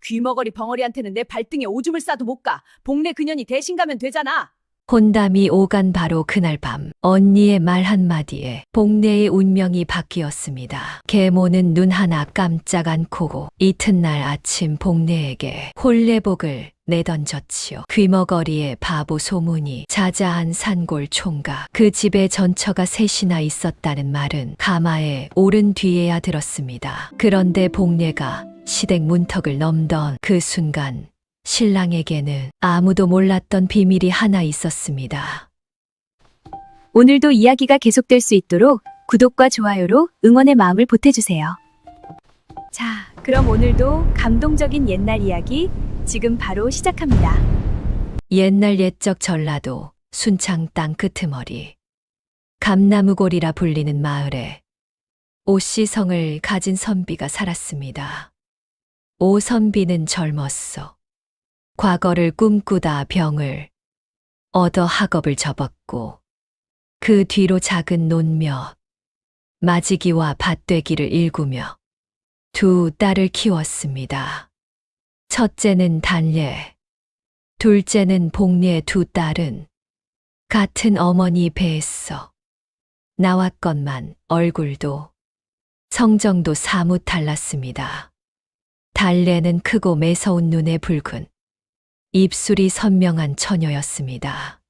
귀머거리 벙어리한테는 내 발등에 오줌을 싸도 못 가. 복내 그년이 대신 가면 되잖아. 혼담이 오간 바로 그날 밤 언니의 말 한마디에 복내의 운명이 바뀌었습니다. 계모는 눈 하나 깜짝 안 코고 이튿날 아침 복내에게 홀레복을 내던졌지요. 귀머거리의 바보 소문이 자자한 산골 총각, 그 집에 전처가 셋이나 있었다는 말은 가마에 오른 뒤에야 들었습니다. 그런데 복내가 시댁 문턱을 넘던 그 순간 신랑에게는 아무도 몰랐던 비밀이 하나 있었습니다. 오늘도 이야기가 계속될 수 있도록 구독과 좋아요로 응원의 마음을 보태주세요. 자, 그럼 오늘도 감동적인 옛날 이야기 지금 바로 시작합니다. 옛날 옛적 전라도 순창 땅 끄트머리 감나무골이라 불리는 마을에 오씨성을 가진 선비가 살았습니다. 오 선비는 젊었어. 과거를 꿈꾸다 병을 얻어 학업을 접었고 그 뒤로 작은 논몇, 마지기와 밭되기를 일구며 두 딸을 키웠습니다. 첫째는 단례, 둘째는 복례. 두 딸은 같은 어머니 배에서 나왔건만 얼굴도 성정도 사뭇 달랐습니다. 달례는 크고 매서운 눈에 붉은 입술이 선명한 처녀였습니다.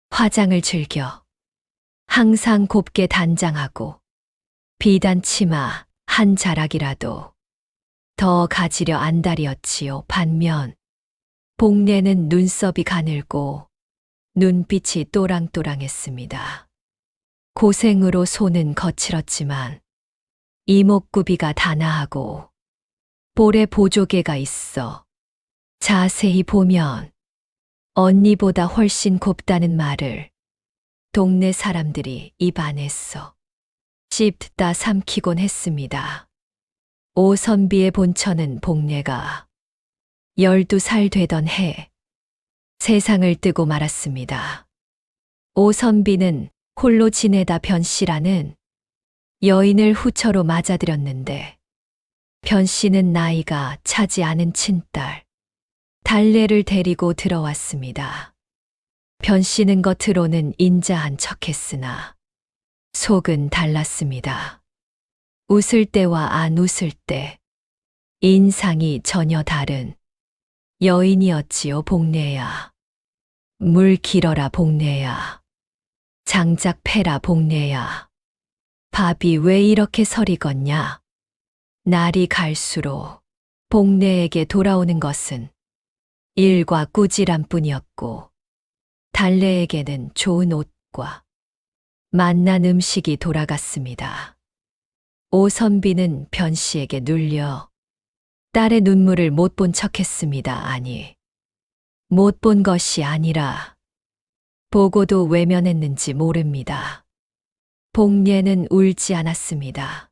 화장을 즐겨 항상 곱게 단장하고 비단 치마 한 자락이라도 더 가지려 안달이었지요. 반면 복례는 눈썹이 가늘고 눈빛이 또랑또랑했습니다. 고생으로 손은 거칠었지만 이목구비가 단아하고 볼에 보조개가 있어 자세히 보면 언니보다 훨씬 곱다는 말을 동네 사람들이 입안에서 씹다 삼키곤 했습니다. 오 선비의 본처는 복례가 12살 되던 해 세상을 뜨고 말았습니다. 오 선비는 홀로 지내다 변씨라는 여인을 후처로 맞아들였는데 변씨는 나이가 차지 않은 친딸 달례를 데리고 들어왔습니다. 변씨는 겉으로는 인자한 척했으나 속은 달랐습니다. 웃을 때와 안 웃을 때 인상이 전혀 다른 여인이었지요. 복례야. 물 길어라 복례야. 장작 패라 복례야. 밥이 왜 이렇게 서리겄냐. 날이 갈수록 복례에게 돌아오는 것은 일과 꾸지람 뿐이었고 달례에게는 좋은 옷과 맛난 음식이 돌아갔습니다. 오 선비는 변씨에게 눌려 딸의 눈물을 못 본 척했습니다. 아니, 못 본 것이 아니라 보고도 외면했는지 모릅니다. 복례는 울지 않았습니다.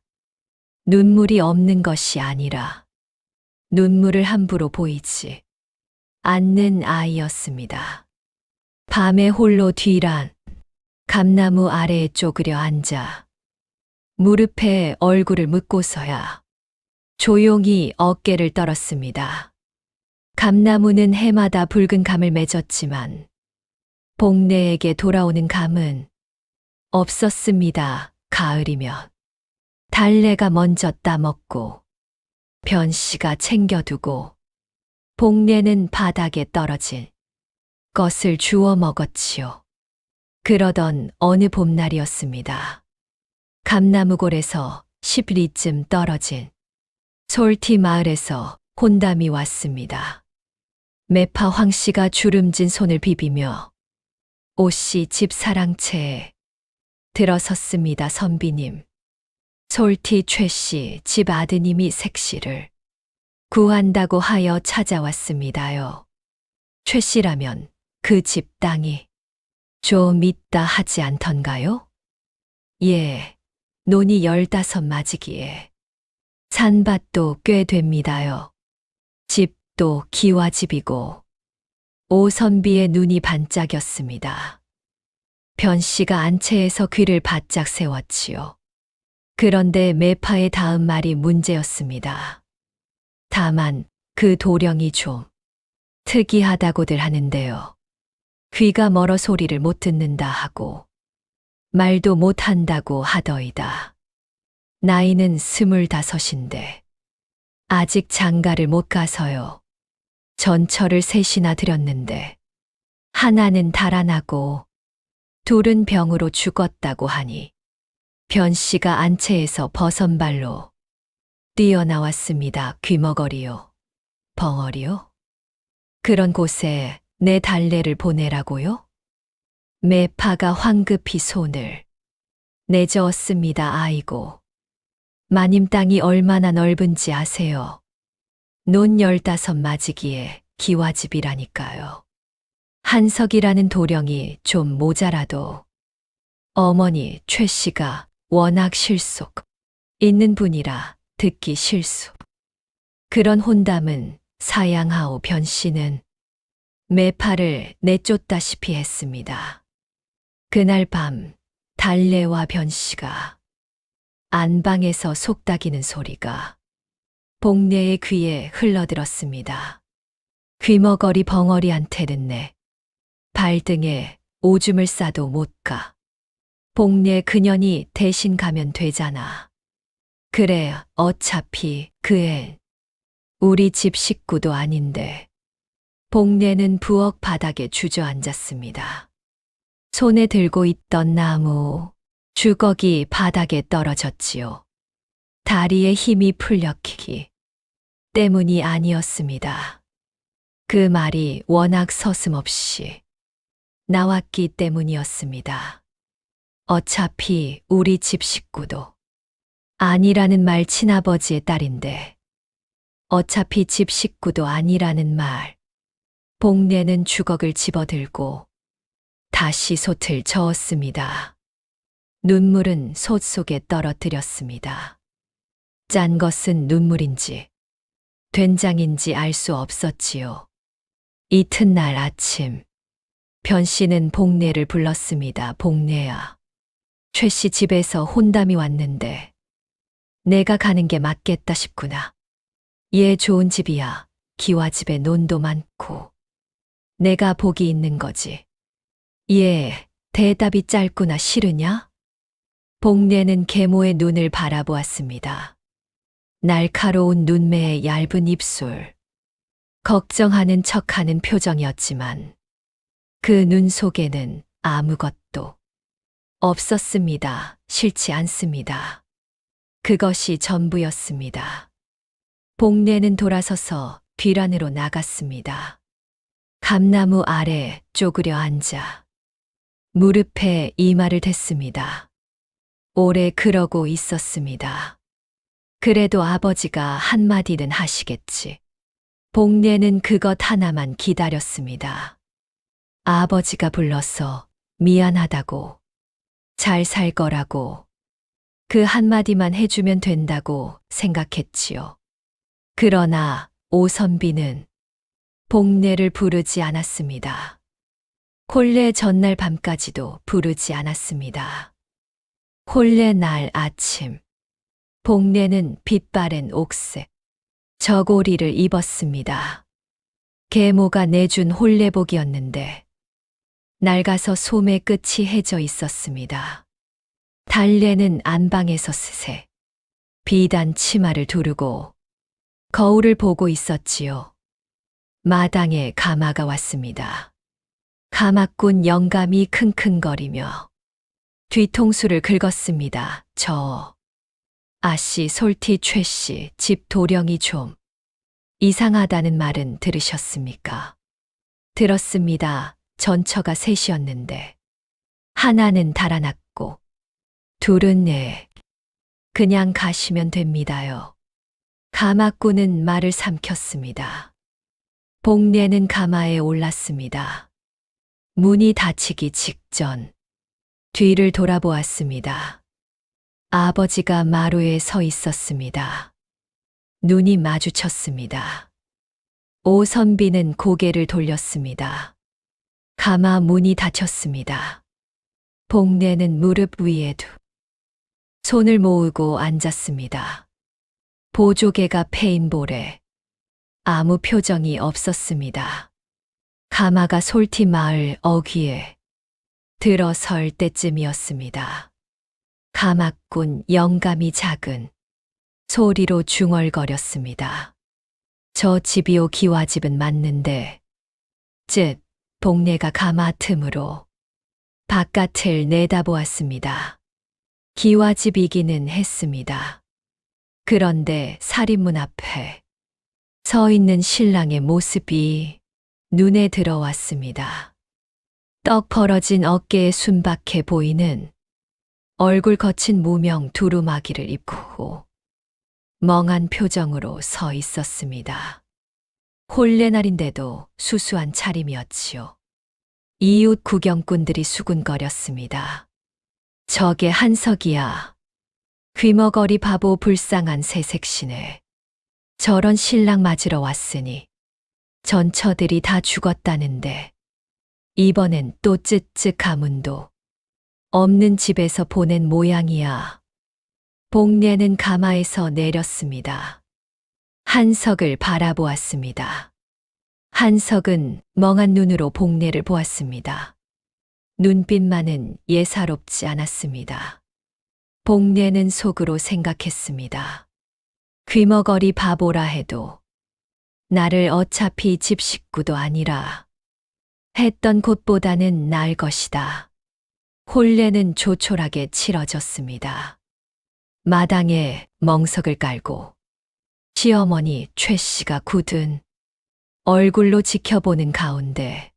눈물이 없는 것이 아니라 눈물을 함부로 보이지 않는 아이였습니다. 밤에 홀로 뒤란 감나무 아래에 쪼그려 앉아 무릎에 얼굴을 묻고서야 조용히 어깨를 떨었습니다. 감나무는 해마다 붉은 감을 맺었지만 복례에게 돌아오는 감은 없었습니다. 가을이면 달래가 먼저 따먹고 변씨가 챙겨두고 복례는 바닥에 떨어질 것을 주워 먹었지요. 그러던 어느 봄날이었습니다. 감나무골에서 10리쯤 떨어진 솔티 마을에서 혼담이 왔습니다. 매파 황씨가 주름진 손을 비비며 오씨 집 사랑채에 들어섰습니다. 선비님. 솔티 최씨 집 아드님이 색씨를 구한다고 하여 찾아왔습니다요. 최씨라면 그 집 땅이 좀 있다 하지 않던가요? 예, 논이 15 맞이기에 산밭도 꽤 됩니다요. 집도 기와집이고 오 선비의 눈이 반짝였습니다. 변씨가 안채에서 귀를 바짝 세웠지요. 그런데 매파의 다음 말이 문제였습니다. 다만 그 도령이 좀 특이하다고들 하는데요. 귀가 멀어 소리를 못 듣는다 하고 말도 못 한다고 하더이다. 나이는 25인데 아직 장가를 못 가서요. 전처를 셋이나 드렸는데 하나는 달아나고 둘은 병으로 죽었다고 하니 변씨가 안채에서 버선발로 뛰어나왔습니다. 귀머거리요. 벙어리요? 그런 곳에 내 달래를 보내라고요? 매파가 황급히 손을 내저었습니다. 아이고. 마님 땅이 얼마나 넓은지 아세요? 논 15마지기에 기와집이라니까요. 한석이라는 도령이 좀 모자라도 어머니 최 씨가 워낙 실속 있는 분이라 듣기 실수. 그런 혼담은 사양하오. 변 씨는 매파를 내쫓다시피 했습니다. 그날 밤 달래와 변 씨가 안방에서 속닥이는 소리가 복례의 귀에 흘러들었습니다. 귀머거리 벙어리한테는 내 발등에 오줌을 싸도 못 가. 복례 그년이 대신 가면 되잖아. 그래, 어차피 그 애 우리 집 식구도 아닌데. 복례는 부엌 바닥에 주저앉았습니다. 손에 들고 있던 나무 주걱이 바닥에 떨어졌지요. 다리에 힘이 풀렸기 때문이 아니었습니다. 그 말이 워낙 서슴없이 나왔기 때문이었습니다. 어차피 우리 집 식구도 아니라는 말 친아버지의 딸인데 어차피 집 식구도 아니라는 말. 복례는 주걱을 집어들고 다시 솥을 저었습니다. 눈물은 솥 속에 떨어뜨렸습니다. 짠 것은 눈물인지 된장인지 알 수 없었지요. 이튿날 아침 변 씨는 복례를 불렀습니다. 복례야. 최 씨 집에서 혼담이 왔는데 내가 가는 게 맞겠다 싶구나. 얘 좋은 집이야. 기와집에 논도 많고 내가 복이 있는 거지. 얘 대답이 짧구나. 싫으냐? 복례는 계모의 눈을 바라보았습니다. 날카로운 눈매의 얇은 입술. 걱정하는 척하는 표정이었지만 그 눈 속에는 아무것도 없었습니다. 싫지 않습니다. 그것이 전부였습니다. 복례는 돌아서서 뒤란으로 나갔습니다. 감나무 아래 쪼그려 앉아 무릎에 이마를 댔습니다. 오래 그러고 있었습니다. 그래도 아버지가 한마디는 하시겠지. 복례는 그것 하나만 기다렸습니다. 아버지가 불러서 미안하다고, 잘 살 거라고, 그 한마디만 해주면 된다고 생각했지요. 그러나 오선비는 복례를 부르지 않았습니다. 혼례 전날 밤까지도 부르지 않았습니다. 혼례 날 아침, 복례는 빛바랜 옥색 저고리를 입었습니다. 계모가 내준 혼례복이었는데 낡아서 소매 끝이 해져 있었습니다. 달래는 안방에서 스세 비단 치마를 두르고 거울을 보고 있었지요. 마당에 가마가 왔습니다. 가마꾼 영감이 킁킁거리며 뒤통수를 긁었습니다. 저 아씨 솔티 최씨 집 도령이 좀 이상하다는 말은 들으셨습니까? 들었습니다. 전처가 셋이었는데 하나는 달아났고 둘은 그냥 가시면 됩니다요. 가마꾼은 말을 삼켰습니다. 복례는 가마에 올랐습니다. 문이 닫히기 직전 뒤를 돌아보았습니다. 아버지가 마루에 서 있었습니다. 눈이 마주쳤습니다. 오선비는 고개를 돌렸습니다. 가마 문이 닫혔습니다. 복례는 무릎 위에 두 손을 모으고 앉았습니다. 보조개가 패인 볼에 아무 표정이 없었습니다. 가마가 솔티 마을 어귀에 들어설 때쯤이었습니다. 가마꾼 영감이 작은 소리로 중얼거렸습니다. 저 집이요 기와집은 맞는데 쯧 복례가 가마 틈으로 바깥을 내다보았습니다. 기와집이기는 했습니다. 그런데 살인문 앞에 서 있는 신랑의 모습이 눈에 들어왔습니다. 떡 벌어진 어깨에 순박해 보이는 얼굴 거친 무명 두루마기를 입고 멍한 표정으로 서 있었습니다. 혼례날인데도 수수한 차림이었지요. 이웃 구경꾼들이 수군거렸습니다. 저게 한석이야. 귀머거리 바보 불쌍한 새색시네. 저런 신랑 맞으러 왔으니 전처들이 다 죽었다는데 이번엔 또 쯧쯧 가문도 없는 집에서 보낸 모양이야. 복례는 가마에서 내렸습니다. 한석을 바라보았습니다. 한석은 멍한 눈으로 복례를 보았습니다. 눈빛만은 예사롭지 않았습니다. 복례는 속으로 생각했습니다. 귀머거리 바보라 해도 나를 어차피 집 식구도 아니라 했던 곳보다는 나을 것이다. 혼례는 조촐하게 치러졌습니다. 마당에 멍석을 깔고 시어머니 최 씨가 굳은 얼굴로 지켜보는 가운데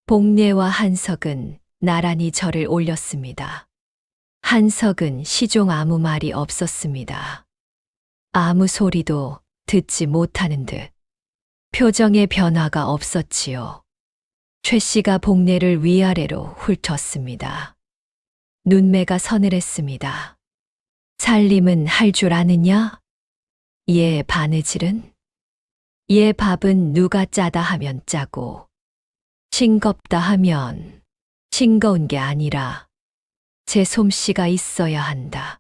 복례와 한석은 나란히 절을 올렸습니다. 한석은 시종 아무 말이 없었습니다. 아무 소리도 듣지 못하는 듯 표정에 변화가 없었지요. 최 씨가 복례를 위아래로 훑었습니다. 눈매가 서늘했습니다. 살림은 할 줄 아느냐? 얘 바느질은? 얘 밥은 누가 짜다 하면 짜고 싱겁다 하면 싱거운 게 아니라 제 솜씨가 있어야 한다.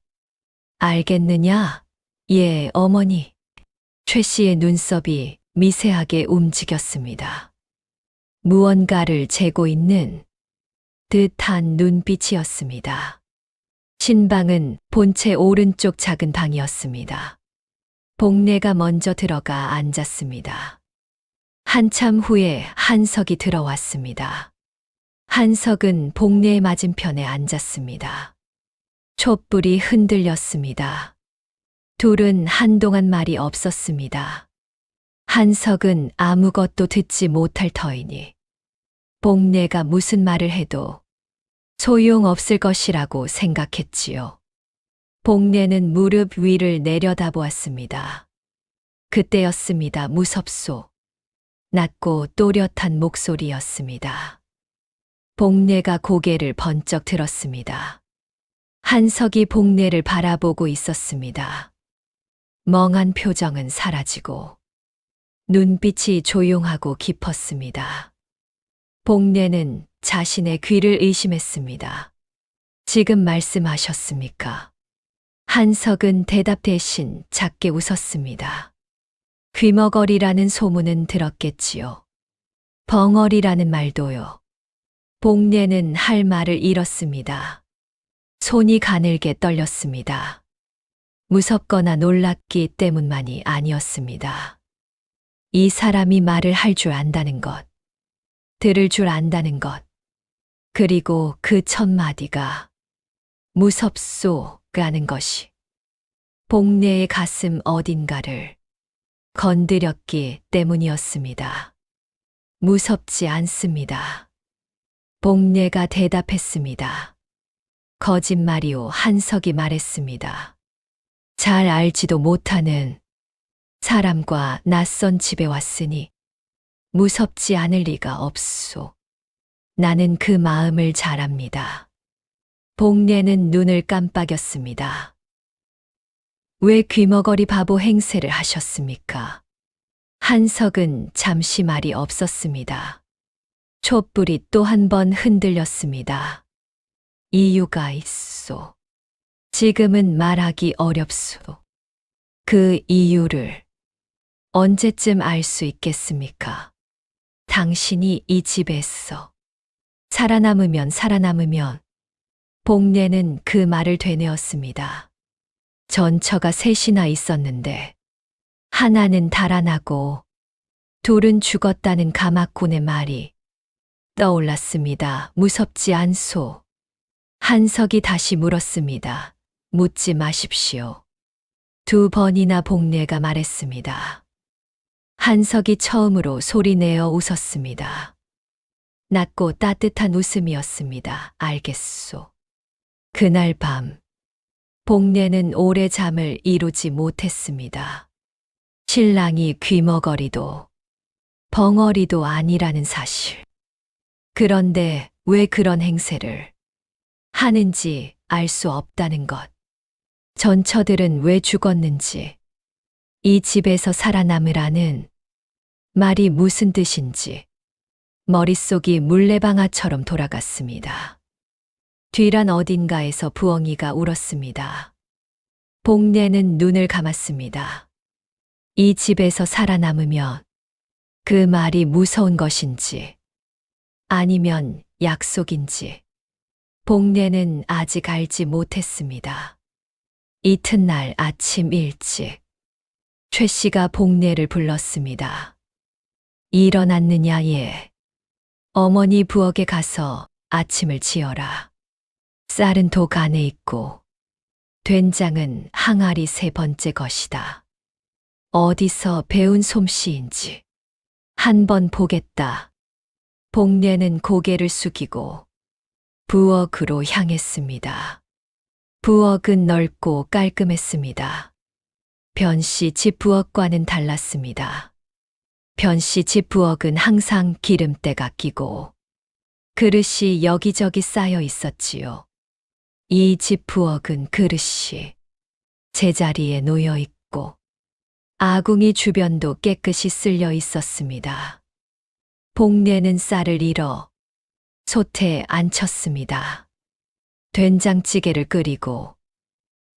알겠느냐? 예, 어머니. 최 씨의 눈썹이 미세하게 움직였습니다. 무언가를 재고 있는 듯한 눈빛이었습니다. 신방은 본체 오른쪽 작은 방이었습니다. 복례가 먼저 들어가 앉았습니다. 한참 후에 한석이 들어왔습니다. 한석은 복례의 맞은편에 앉았습니다. 촛불이 흔들렸습니다. 둘은 한동안 말이 없었습니다. 한석은 아무것도 듣지 못할 터이니 복례가 무슨 말을 해도 소용없을 것이라고 생각했지요. 복례는 무릎 위를 내려다보았습니다. 그때였습니다. 무섭소. 낮고 또렷한 목소리였습니다. 복례가 고개를 번쩍 들었습니다. 한석이 복례를 바라보고 있었습니다. 멍한 표정은 사라지고 눈빛이 조용하고 깊었습니다. 복례는 자신의 귀를 의심했습니다. 지금 말씀하셨습니까? 한석은 대답 대신 작게 웃었습니다. 귀머거리라는 소문은 들었겠지요. 벙어리라는 말도요. 복례는 할 말을 잃었습니다. 손이 가늘게 떨렸습니다. 무섭거나 놀랍기 때문만이 아니었습니다. 이 사람이 말을 할 줄 안다는 것, 들을 줄 안다는 것, 그리고 그 첫 마디가 무섭소라는 것이 복례의 가슴 어딘가를 건드렸기 때문이었습니다. 무섭지 않습니다. 복례가 대답했습니다. 거짓말이요, 한석이 말했습니다. 잘 알지도 못하는 사람과 낯선 집에 왔으니 무섭지 않을 리가 없소. 나는 그 마음을 잘 압니다. 복례는 눈을 깜빡였습니다. 왜 귀머거리 바보 행세를 하셨습니까? 한석은 잠시 말이 없었습니다. 촛불이 또 한 번 흔들렸습니다. 이유가 있소. 지금은 말하기 어렵소. 그 이유를 언제쯤 알 수 있겠습니까? 당신이 이 집에서 살아남으면 복례는 그 말을 되뇌었습니다. 전처가 셋이나 있었는데 하나는 달아나고 둘은 죽었다는 가마꾼의 말이 떠올랐습니다. 무섭지 않소? 한석이 다시 물었습니다. 묻지 마십시오. 2번이나 복례가 말했습니다. 한석이 처음으로 소리내어 웃었습니다. 낮고 따뜻한 웃음이었습니다. 알겠소. 그날 밤 복례는 오래 잠을 이루지 못했습니다. 신랑이 귀머거리도 벙어리도 아니라는 사실. 그런데 왜 그런 행세를 하는지 알 수 없다는 것. 전처들은 왜 죽었는지, 이 집에서 살아남으라는 말이 무슨 뜻인지 머릿속이 물레방아처럼 돌아갔습니다. 뒤란 어딘가에서 부엉이가 울었습니다. 복례는 눈을 감았습니다. 이 집에서 살아남으면 그 말이 무서운 것인지 아니면 약속인지 복례는 아직 알지 못했습니다. 이튿날 아침 일찍 최 씨가 복례를 불렀습니다. 일어났느냐 예. 어머니 부엌에 가서 아침을 지어라. 쌀은 독 안에 있고 된장은 항아리 3번째 것이다. 어디서 배운 솜씨인지 한번 보겠다. 복례는 고개를 숙이고 부엌으로 향했습니다. 부엌은 넓고 깔끔했습니다. 변씨 집 부엌과는 달랐습니다. 변씨 집 부엌은 항상 기름때가 끼고 그릇이 여기저기 쌓여 있었지요. 이 집 부엌은 그릇이 제자리에 놓여 있고 아궁이 주변도 깨끗이 쓸려 있었습니다. 복례는 쌀을 잃어 솥에 앉혔습니다. 된장찌개를 끓이고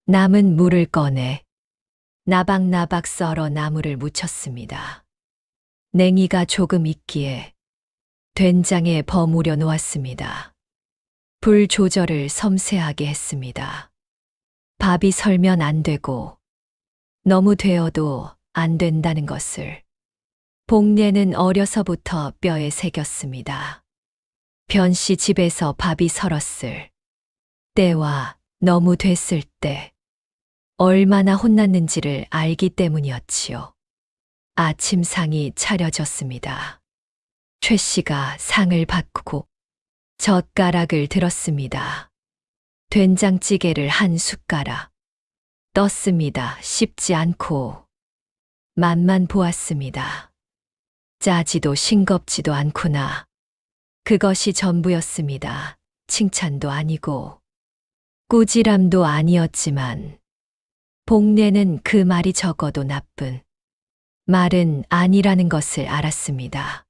남은 물을 꺼내 나박나박 썰어 나물을 무쳤습니다. 냉이가 조금 있기에 된장에 버무려 놓았습니다. 불 조절을 섬세하게 했습니다. 밥이 설면 안 되고 너무 되어도 안 된다는 것을 복례는 어려서부터 뼈에 새겼습니다. 변씨 집에서 밥이 설었을 때와 너무 됐을 때 얼마나 혼났는지를 알기 때문이었지요. 아침상이 차려졌습니다. 최 씨가 상을 받고 젓가락을 들었습니다. 된장찌개를 한 숟가락 떴습니다. 씹지 않고 맛만 보았습니다. 짜지도 싱겁지도 않구나. 그것이 전부였습니다. 칭찬도 아니고 꾸지람도 아니었지만 복례는 그 말이 적어도 나쁜 말은 아니라는 것을 알았습니다.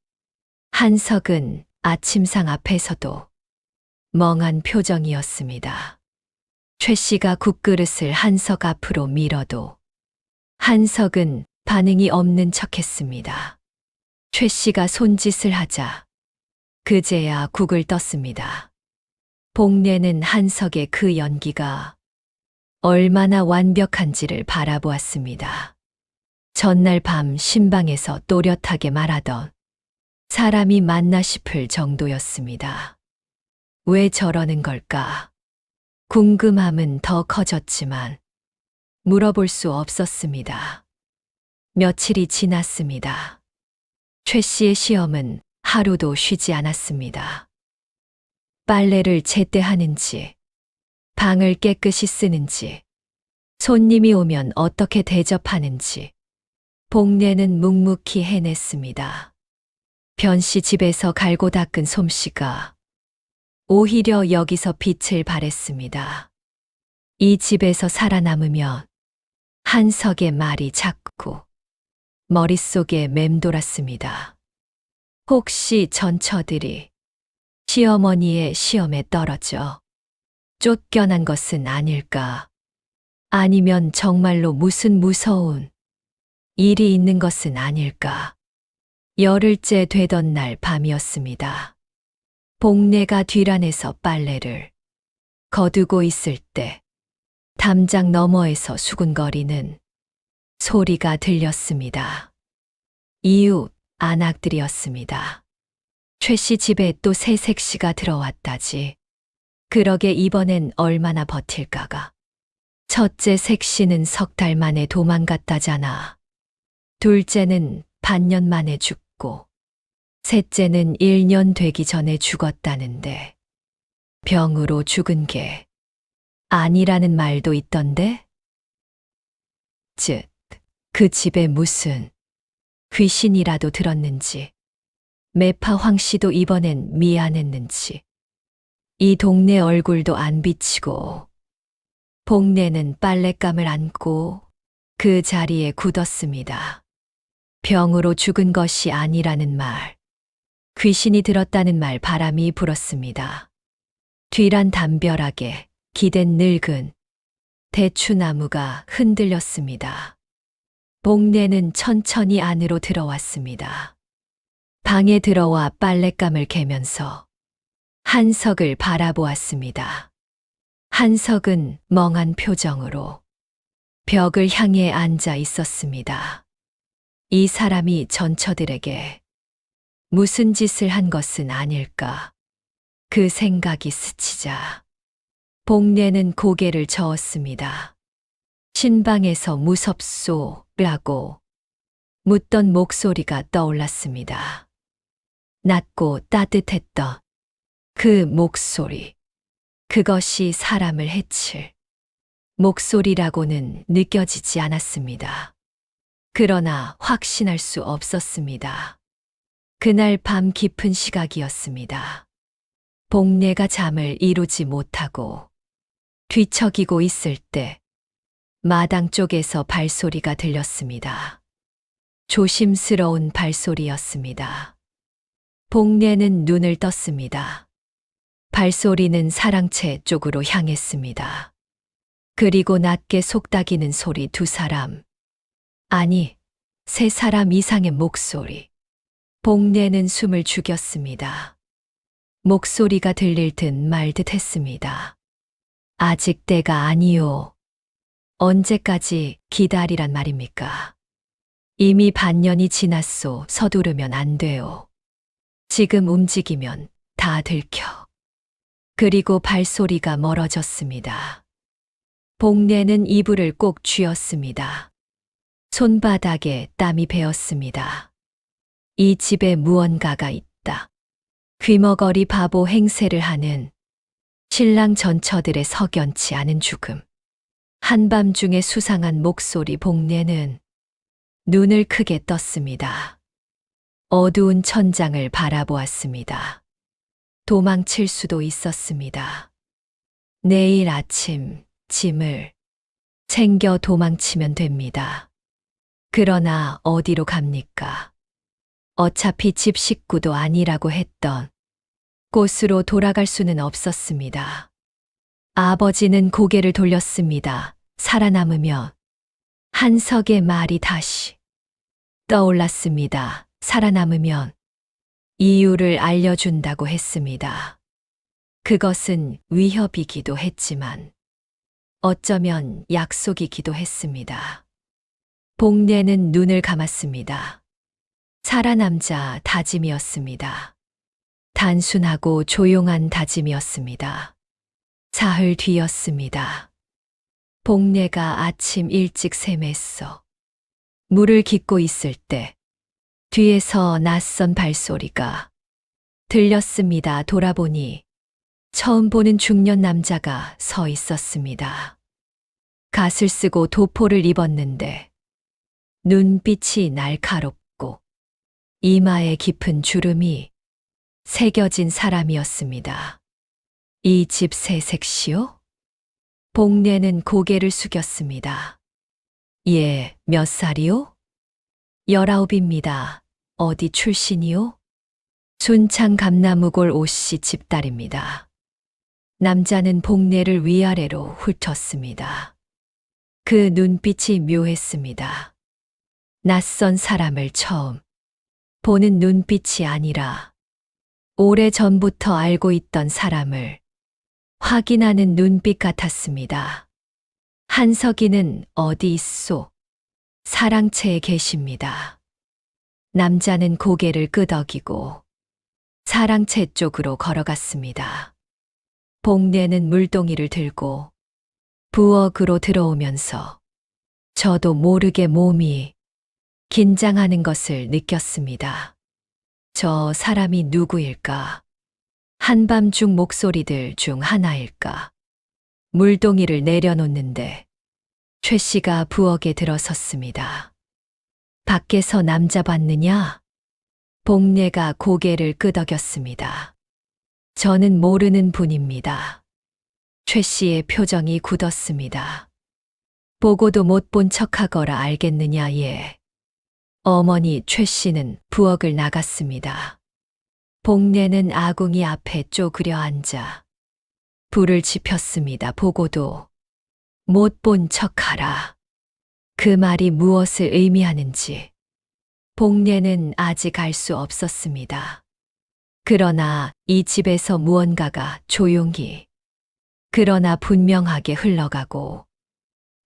한석은 아침상 앞에서도 멍한 표정이었습니다. 최 씨가 국그릇을 한석 앞으로 밀어도 한석은 반응이 없는 척했습니다. 최 씨가 손짓을 하자 그제야 국을 떴습니다. 복례는 한석의 그 연기가 얼마나 완벽한지를 바라보았습니다. 전날 밤 신방에서 또렷하게 말하던 사람이 맞나 싶을 정도였습니다. 왜 저러는 걸까? 궁금함은 더 커졌지만 물어볼 수 없었습니다. 며칠이 지났습니다. 최 씨의 시험은 하루도 쉬지 않았습니다. 빨래를 제때 하는지, 방을 깨끗이 쓰는지, 손님이 오면 어떻게 대접하는지, 복례는 묵묵히 해냈습니다. 변씨 집에서 갈고 닦은 솜씨가 오히려 여기서 빛을 발했습니다. 이 집에서 살아남으면 한석의 말이 자꾸 머릿속에 맴돌았습니다. 혹시 전처들이 시어머니의 시험에 떨어져 쫓겨난 것은 아닐까? 아니면 정말로 무슨 무서운 일이 있는 것은 아닐까. 열흘째 되던 날 밤이었습니다. 복례가 뒤란에서 빨래를 거두고 있을 때 담장 너머에서 수군거리는 소리가 들렸습니다. 이웃 안악들이었습니다. 최 씨 집에 또 새 색시가 들어왔다지. 그러게 이번엔 얼마나 버틸까가. 첫째 색시는 석 달 만에 도망갔다잖아. 둘째는 반년 만에 죽고, 셋째는 1년 되기 전에 죽었다는데, 병으로 죽은 게 아니라는 말도 있던데? 즉, 그 집에 무슨 귀신이라도 들었는지, 매파 황 씨도 이번엔 미안했는지, 이 동네 얼굴도 안 비치고, 복례는 빨랫감을 안고 그 자리에 굳었습니다. 병으로 죽은 것이 아니라는 말, 귀신이 들었다는 말 바람이 불었습니다. 뒤란 담벼락에 기댄 늙은 대추나무가 흔들렸습니다. 복례는 천천히 안으로 들어왔습니다. 방에 들어와 빨랫감을 개면서 한석을 바라보았습니다. 한석은 멍한 표정으로 벽을 향해 앉아 있었습니다. 이 사람이 전처들에게 무슨 짓을 한 것은 아닐까. 그 생각이 스치자 복례는 고개를 저었습니다. 신방에서 무섭소라고 묻던 목소리가 떠올랐습니다. 낮고 따뜻했던 그 목소리. 그것이 사람을 해칠 목소리라고는 느껴지지 않았습니다. 그러나 확신할 수 없었습니다. 그날 밤 깊은 시각이었습니다. 복례가 잠을 이루지 못하고 뒤척이고 있을 때 마당 쪽에서 발소리가 들렸습니다. 조심스러운 발소리였습니다. 복례는 눈을 떴습니다. 발소리는 사랑채 쪽으로 향했습니다. 그리고 낮게 속닥이는 소리 두 사람, 아니, 세 사람 이상의 목소리. 복례는 숨을 죽였습니다. 목소리가 들릴 듯 말 듯 했습니다. 아직 때가 아니요. 언제까지 기다리란 말입니까? 이미 반년이 지났소. 서두르면 안 돼요. 지금 움직이면 다 들켜. 그리고 발소리가 멀어졌습니다. 복례는 이불을 꼭 쥐었습니다. 손바닥에 땀이 배었습니다. 이 집에 무언가가 있다. 귀머거리 바보 행세를 하는 신랑 전처들의 석연치 않은 죽음. 한밤중에 수상한 목소리. 복례는 눈을 크게 떴습니다. 어두운 천장을 바라보았습니다. 도망칠 수도 있었습니다. 내일 아침 짐을 챙겨 도망치면 됩니다. 그러나 어디로 갑니까? 어차피 집 식구도 아니라고 했던 곳으로 돌아갈 수는 없었습니다. 아버지는 고개를 돌렸습니다. 살아남으면 한석의 말이 다시 떠올랐습니다. 살아남으면 이유를 알려준다고 했습니다. 그것은 위협이기도 했지만 어쩌면 약속이기도 했습니다. 복례는 눈을 감았습니다. 살아남자 다짐이었습니다. 단순하고 조용한 다짐이었습니다. 사흘 뒤였습니다. 복례가 아침 일찍 샘했어. 물을 깃고 있을 때 뒤에서 낯선 발소리가 들렸습니다. 돌아보니 처음 보는 중년 남자가 서 있었습니다. 갓을 쓰고 도포를 입었는데 눈빛이 날카롭고 이마에 깊은 주름이 새겨진 사람이었습니다. 이 집 새 색시요? 복례는 고개를 숙였습니다. 예, 몇 살이요? 19입니다. 어디 출신이요? 순창 감나무골 오씨 집딸입니다. 남자는 복례를 위아래로 훑었습니다. 그 눈빛이 묘했습니다. 낯선 사람을 처음 보는 눈빛이 아니라 오래 전부터 알고 있던 사람을 확인하는 눈빛 같았습니다. 한석이는 어디 있소? 사랑채에 계십니다. 남자는 고개를 끄덕이고 사랑채 쪽으로 걸어갔습니다. 복례는 물동이를 들고 부엌으로 들어오면서 저도 모르게 몸이 긴장하는 것을 느꼈습니다. 저 사람이 누구일까? 한밤중 목소리들 중 하나일까? 물동이를 내려놓는데 최 씨가 부엌에 들어섰습니다. 밖에서 남자 봤느냐? 복례가 고개를 끄덕였습니다. 저는 모르는 분입니다. 최 씨의 표정이 굳었습니다. 보고도 못 본 척하거라 알겠느냐 예. 어머니 최 씨는 부엌을 나갔습니다. 복례는 아궁이 앞에 쪼그려 앉아 불을 지폈습니다. 보고도 못 본 척하라. 그 말이 무엇을 의미하는지 복례는 아직 알 수 없었습니다. 그러나 이 집에서 무언가가 조용히 그러나 분명하게 흘러가고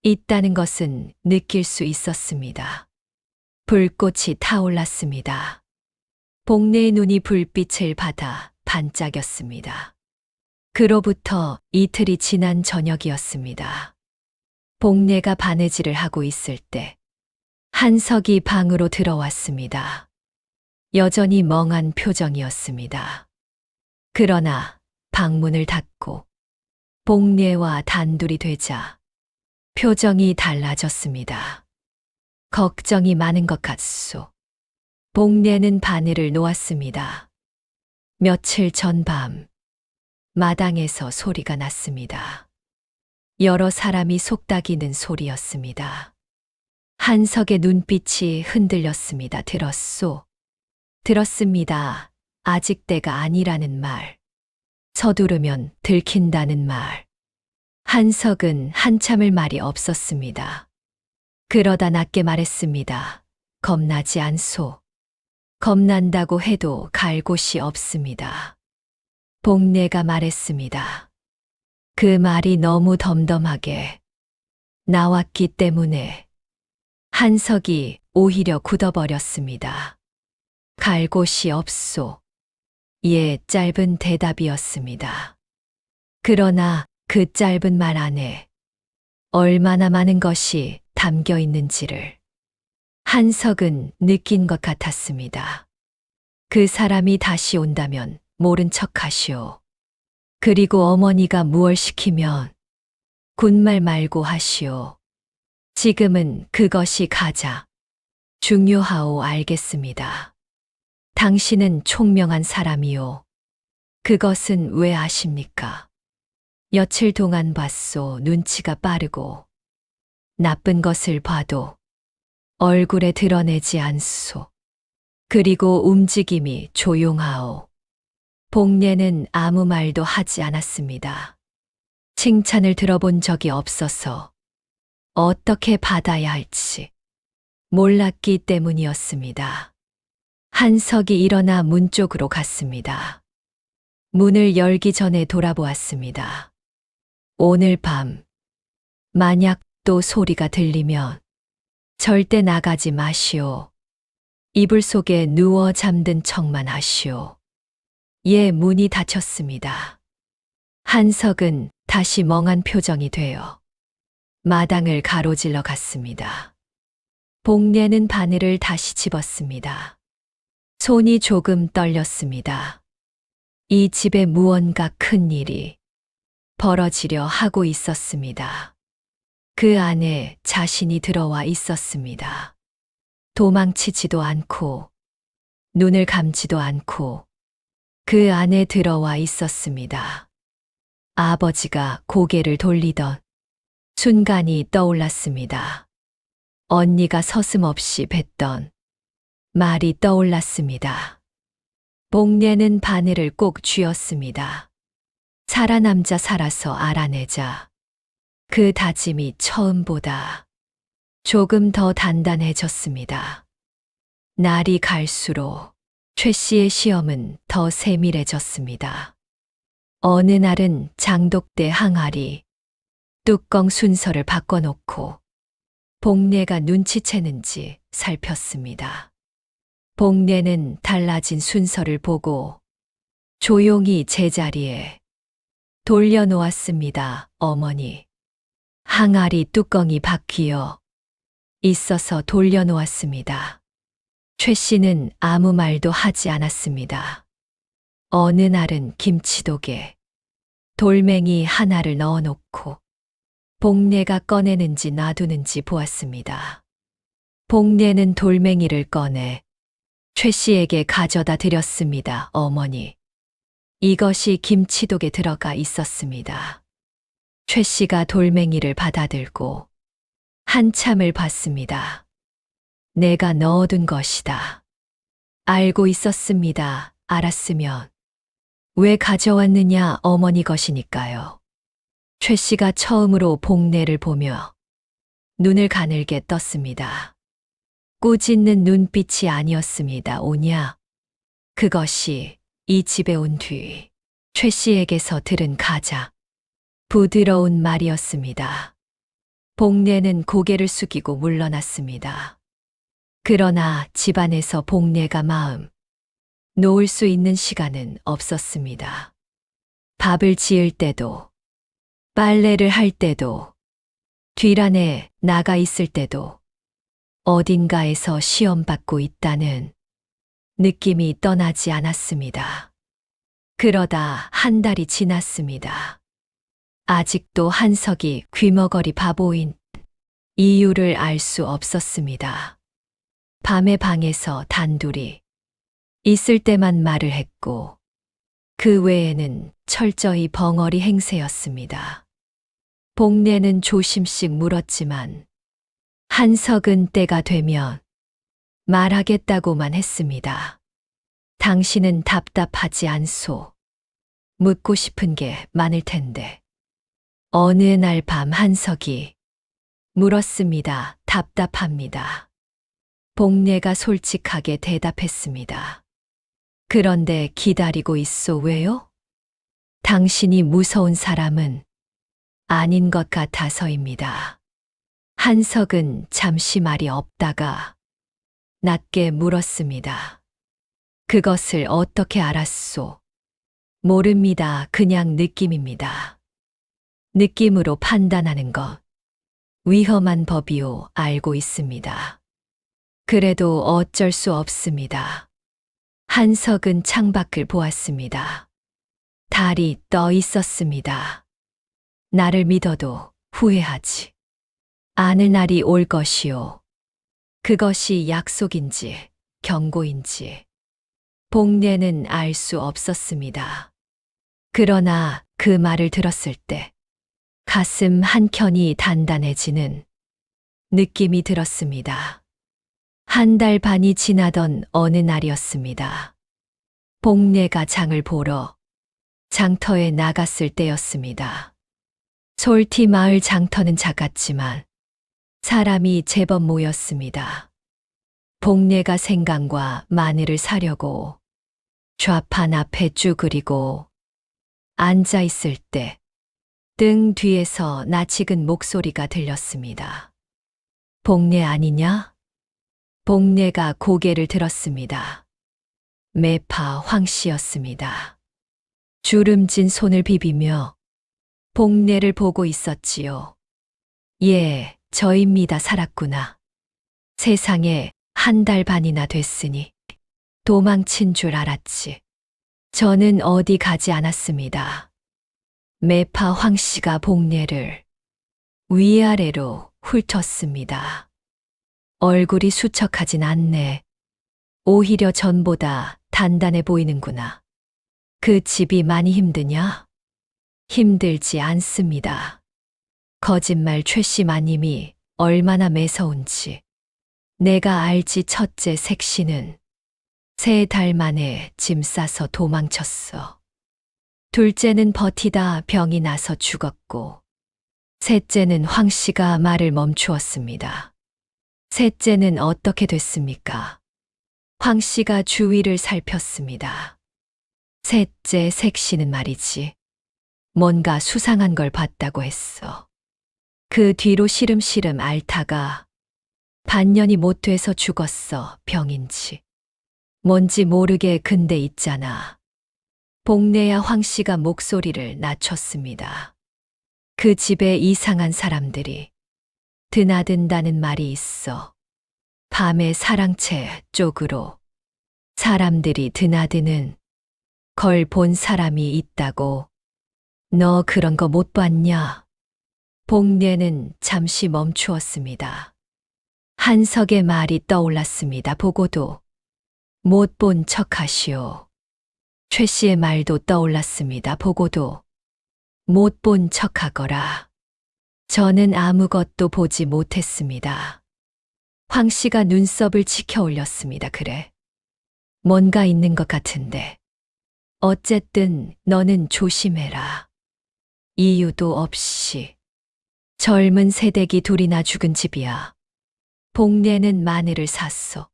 있다는 것은 느낄 수 있었습니다. 불꽃이 타올랐습니다. 복례의 눈이 불빛을 받아 반짝였습니다. 그로부터 이틀이 지난 저녁이었습니다. 복례가 바느질을 하고 있을 때 한석이 방으로 들어왔습니다. 여전히 멍한 표정이었습니다. 그러나 방문을 닫고 복례와 단둘이 되자 표정이 달라졌습니다. 걱정이 많은 것 같소. 복례는 바늘을 놓았습니다. 며칠 전 밤 마당에서 소리가 났습니다. 여러 사람이 속닥이는 소리였습니다. 한석의 눈빛이 흔들렸습니다. 들었소? 들었습니다. 아직 때가 아니라는 말. 서두르면 들킨다는 말. 한석은 한참을 말이 없었습니다. 그러다 낮게 말했습니다. 겁나지 않소. 겁난다고 해도 갈 곳이 없습니다. 복례가 말했습니다. 그 말이 너무 덤덤하게 나왔기 때문에 한석이 오히려 굳어버렸습니다. 갈 곳이 없소. 예, 짧은 대답이었습니다. 그러나 그 짧은 말 안에 얼마나 많은 것이 담겨 있는지를 한석은 느낀 것 같았습니다. 그 사람이 다시 온다면 모른 척 하시오. 그리고 어머니가 무얼 시키면 군말 말고 하시오. 지금은 그것이 가장 중요하오. 알겠습니다. 당신은 총명한 사람이오. 그것은 왜 아십니까? 며칠 동안 봤소. 눈치가 빠르고 나쁜 것을 봐도 얼굴에 드러내지 않소. 그리고 움직임이 조용하오. 복례는 아무 말도 하지 않았습니다. 칭찬을 들어본 적이 없어서 어떻게 받아야 할지 몰랐기 때문이었습니다. 한석이 일어나 문 쪽으로 갔습니다. 문을 열기 전에 돌아보았습니다. 오늘 밤 만약 또 소리가 들리면 절대 나가지 마시오. 이불 속에 누워 잠든 척만 하시오. 예, 문이 닫혔습니다. 한석은 다시 멍한 표정이 되어 마당을 가로질러 갔습니다. 복례는 바늘을 다시 집었습니다. 손이 조금 떨렸습니다. 이 집에 무언가 큰 일이 벌어지려 하고 있었습니다. 그 안에 자신이 들어와 있었습니다. 도망치지도 않고 눈을 감지도 않고 그 안에 들어와 있었습니다. 아버지가 고개를 돌리던 순간이 떠올랐습니다. 언니가 서슴없이 뱉던 말이 떠올랐습니다. 복례는 바늘을 꼭 쥐었습니다. 살아남자 살아서 알아내자. 그 다짐이 처음보다 조금 더 단단해졌습니다. 날이 갈수록 최 씨의 시험은 더 세밀해졌습니다. 어느 날은 장독대 항아리 뚜껑 순서를 바꿔놓고 복례가 눈치채는지 살폈습니다. 복례는 달라진 순서를 보고 조용히 제자리에 돌려놓았습니다. 어머니. 항아리 뚜껑이 바뀌어 있어서 돌려놓았습니다. 최 씨는 아무 말도 하지 않았습니다. 어느 날은 김치독에 돌멩이 하나를 넣어놓고 복례가 꺼내는지 놔두는지 보았습니다. 복례는 돌멩이를 꺼내 최 씨에게 가져다 드렸습니다. 어머니. 이것이 김치독에 들어가 있었습니다. 최 씨가 돌멩이를 받아들고 한참을 봤습니다. 내가 넣어둔 것이다. 알고 있었습니다. 알았으면 왜 가져왔느냐? 어머니 것이니까요. 최 씨가 처음으로 복례를 보며 눈을 가늘게 떴습니다. 꾸짖는 눈빛이 아니었습니다. 오냐? 그것이 이 집에 온 뒤 최 씨에게서 들은 가장 부드러운 말이었습니다. 복례는 고개를 숙이고 물러났습니다. 그러나 집안에서 복례가 마음 놓을 수 있는 시간은 없었습니다. 밥을 지을 때도, 빨래를 할 때도, 뒤란에 나가 있을 때도 어딘가에서 시험받고 있다는 느낌이 떠나지 않았습니다. 그러다 한 달이 지났습니다. 아직도 한석이 귀머거리 바보인 이유를 알 수 없었습니다. 밤에 방에서 단둘이 있을 때만 말을 했고 그 외에는 철저히 벙어리 행세였습니다. 복례는 조심씩 물었지만 한석은 때가 되면 말하겠다고만 했습니다. 당신은 답답하지 않소? 묻고 싶은 게 많을 텐데. 어느 날 밤 한석이 물었습니다. 답답합니다. 복례가 솔직하게 대답했습니다. 그런데 기다리고 있소. 왜요? 당신이 무서운 사람은 아닌 것 같아서입니다. 한석은 잠시 말이 없다가 낮게 물었습니다. 그것을 어떻게 알았소? 모릅니다. 그냥 느낌입니다. 느낌으로 판단하는 것 위험한 법이요. 알고 있습니다. 그래도 어쩔 수 없습니다. 한석은 창밖을 보았습니다. 달이 떠 있었습니다. 나를 믿어도 후회하지 않을 날이 올 것이요. 그것이 약속인지 경고인지 복례는 알 수 없었습니다. 그러나 그 말을 들었을 때 가슴 한켠이 단단해지는 느낌이 들었습니다. 한 달 반이 지나던 어느 날이었습니다. 복례가 장을 보러 장터에 나갔을 때였습니다. 솔티 마을 장터는 작았지만 사람이 제법 모였습니다. 복례가 생강과 마늘을 사려고 좌판 앞에 쭈그리고 앉아 있을 때 등 뒤에서 낯익은 목소리가 들렸습니다. 복례 아니냐? 복례가 고개를 들었습니다. 매파 황 씨였습니다. 주름진 손을 비비며 복례를 보고 있었지요. 예, 저입니다. 살았구나. 세상에 한 달 반이나 됐으니 도망친 줄 알았지. 저는 어디 가지 않았습니다. 매파 황 씨가 복례를 위아래로 훑었습니다. 얼굴이 수척하진 않네. 오히려 전보다 단단해 보이는구나. 그 집이 많이 힘드냐? 힘들지 않습니다. 거짓말 최씨 마님이 얼마나 매서운지 내가 알지. 첫째 색씨는 3달 만에 짐 싸서 도망쳤어. 둘째는 버티다 병이 나서 죽었고 셋째는 황 씨가 말을 멈추었습니다. 셋째는 어떻게 됐습니까? 황 씨가 주위를 살폈습니다. 셋째 색씨는 말이지. 뭔가 수상한 걸 봤다고 했어. 그 뒤로 시름시름 앓다가 반년이 못 돼서 죽었어. 병인지. 뭔지 모르게 근데 있잖아. 복례야 황 씨가 목소리를 낮췄습니다. 그 집에 이상한 사람들이 드나든다는 말이 있어. 밤에 사랑채 쪽으로 사람들이 드나드는 걸 본 사람이 있다고. 너 그런 거 못 봤냐? 복례는 잠시 멈추었습니다. 한석의 말이 떠올랐습니다. 보고도 못 본 척하시오. 최 씨의 말도 떠올랐습니다. 보고도 못 본 척하거라. 저는 아무것도 보지 못했습니다. 황 씨가 눈썹을 치켜 올렸습니다. 그래. 뭔가 있는 것 같은데. 어쨌든 너는 조심해라. 이유도 없이. 젊은 새댁이 둘이나 죽은 집이야. 복례는 마늘을 샀소.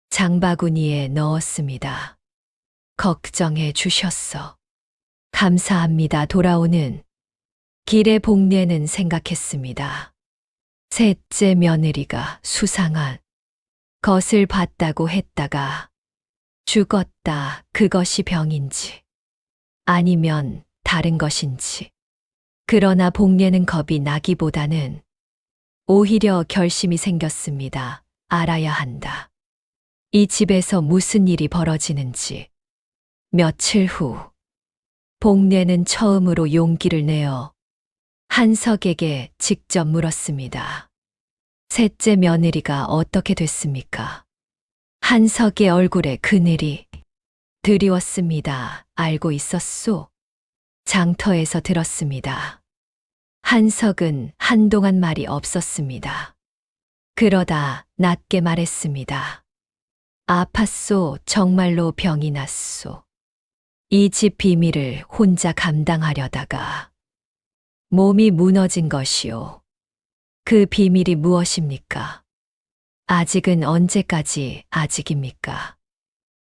장바구니에 넣었습니다. 걱정해 주셨어. 감사합니다. 돌아오는 길에 복례는 생각했습니다. 셋째 며느리가 수상한 것을 봤다고 했다가 죽었다. 그것이 병인지 아니면 다른 것인지. 그러나 복례는 겁이 나기보다는 오히려 결심이 생겼습니다. 알아야 한다. 이 집에서 무슨 일이 벌어지는지. 며칠 후 복례는 처음으로 용기를 내어 한석에게 직접 물었습니다. 셋째 며느리가 어떻게 됐습니까? 한석의 얼굴에 그늘이 드리웠습니다. 알고 있었소? 장터에서 들었습니다. 한석은 한동안 말이 없었습니다. 그러다 낮게 말했습니다. 아팠소. 정말로 병이 났소. 이 집 비밀을 혼자 감당하려다가 몸이 무너진 것이오. 그 비밀이 무엇입니까? 아직은 언제까지 아직입니까?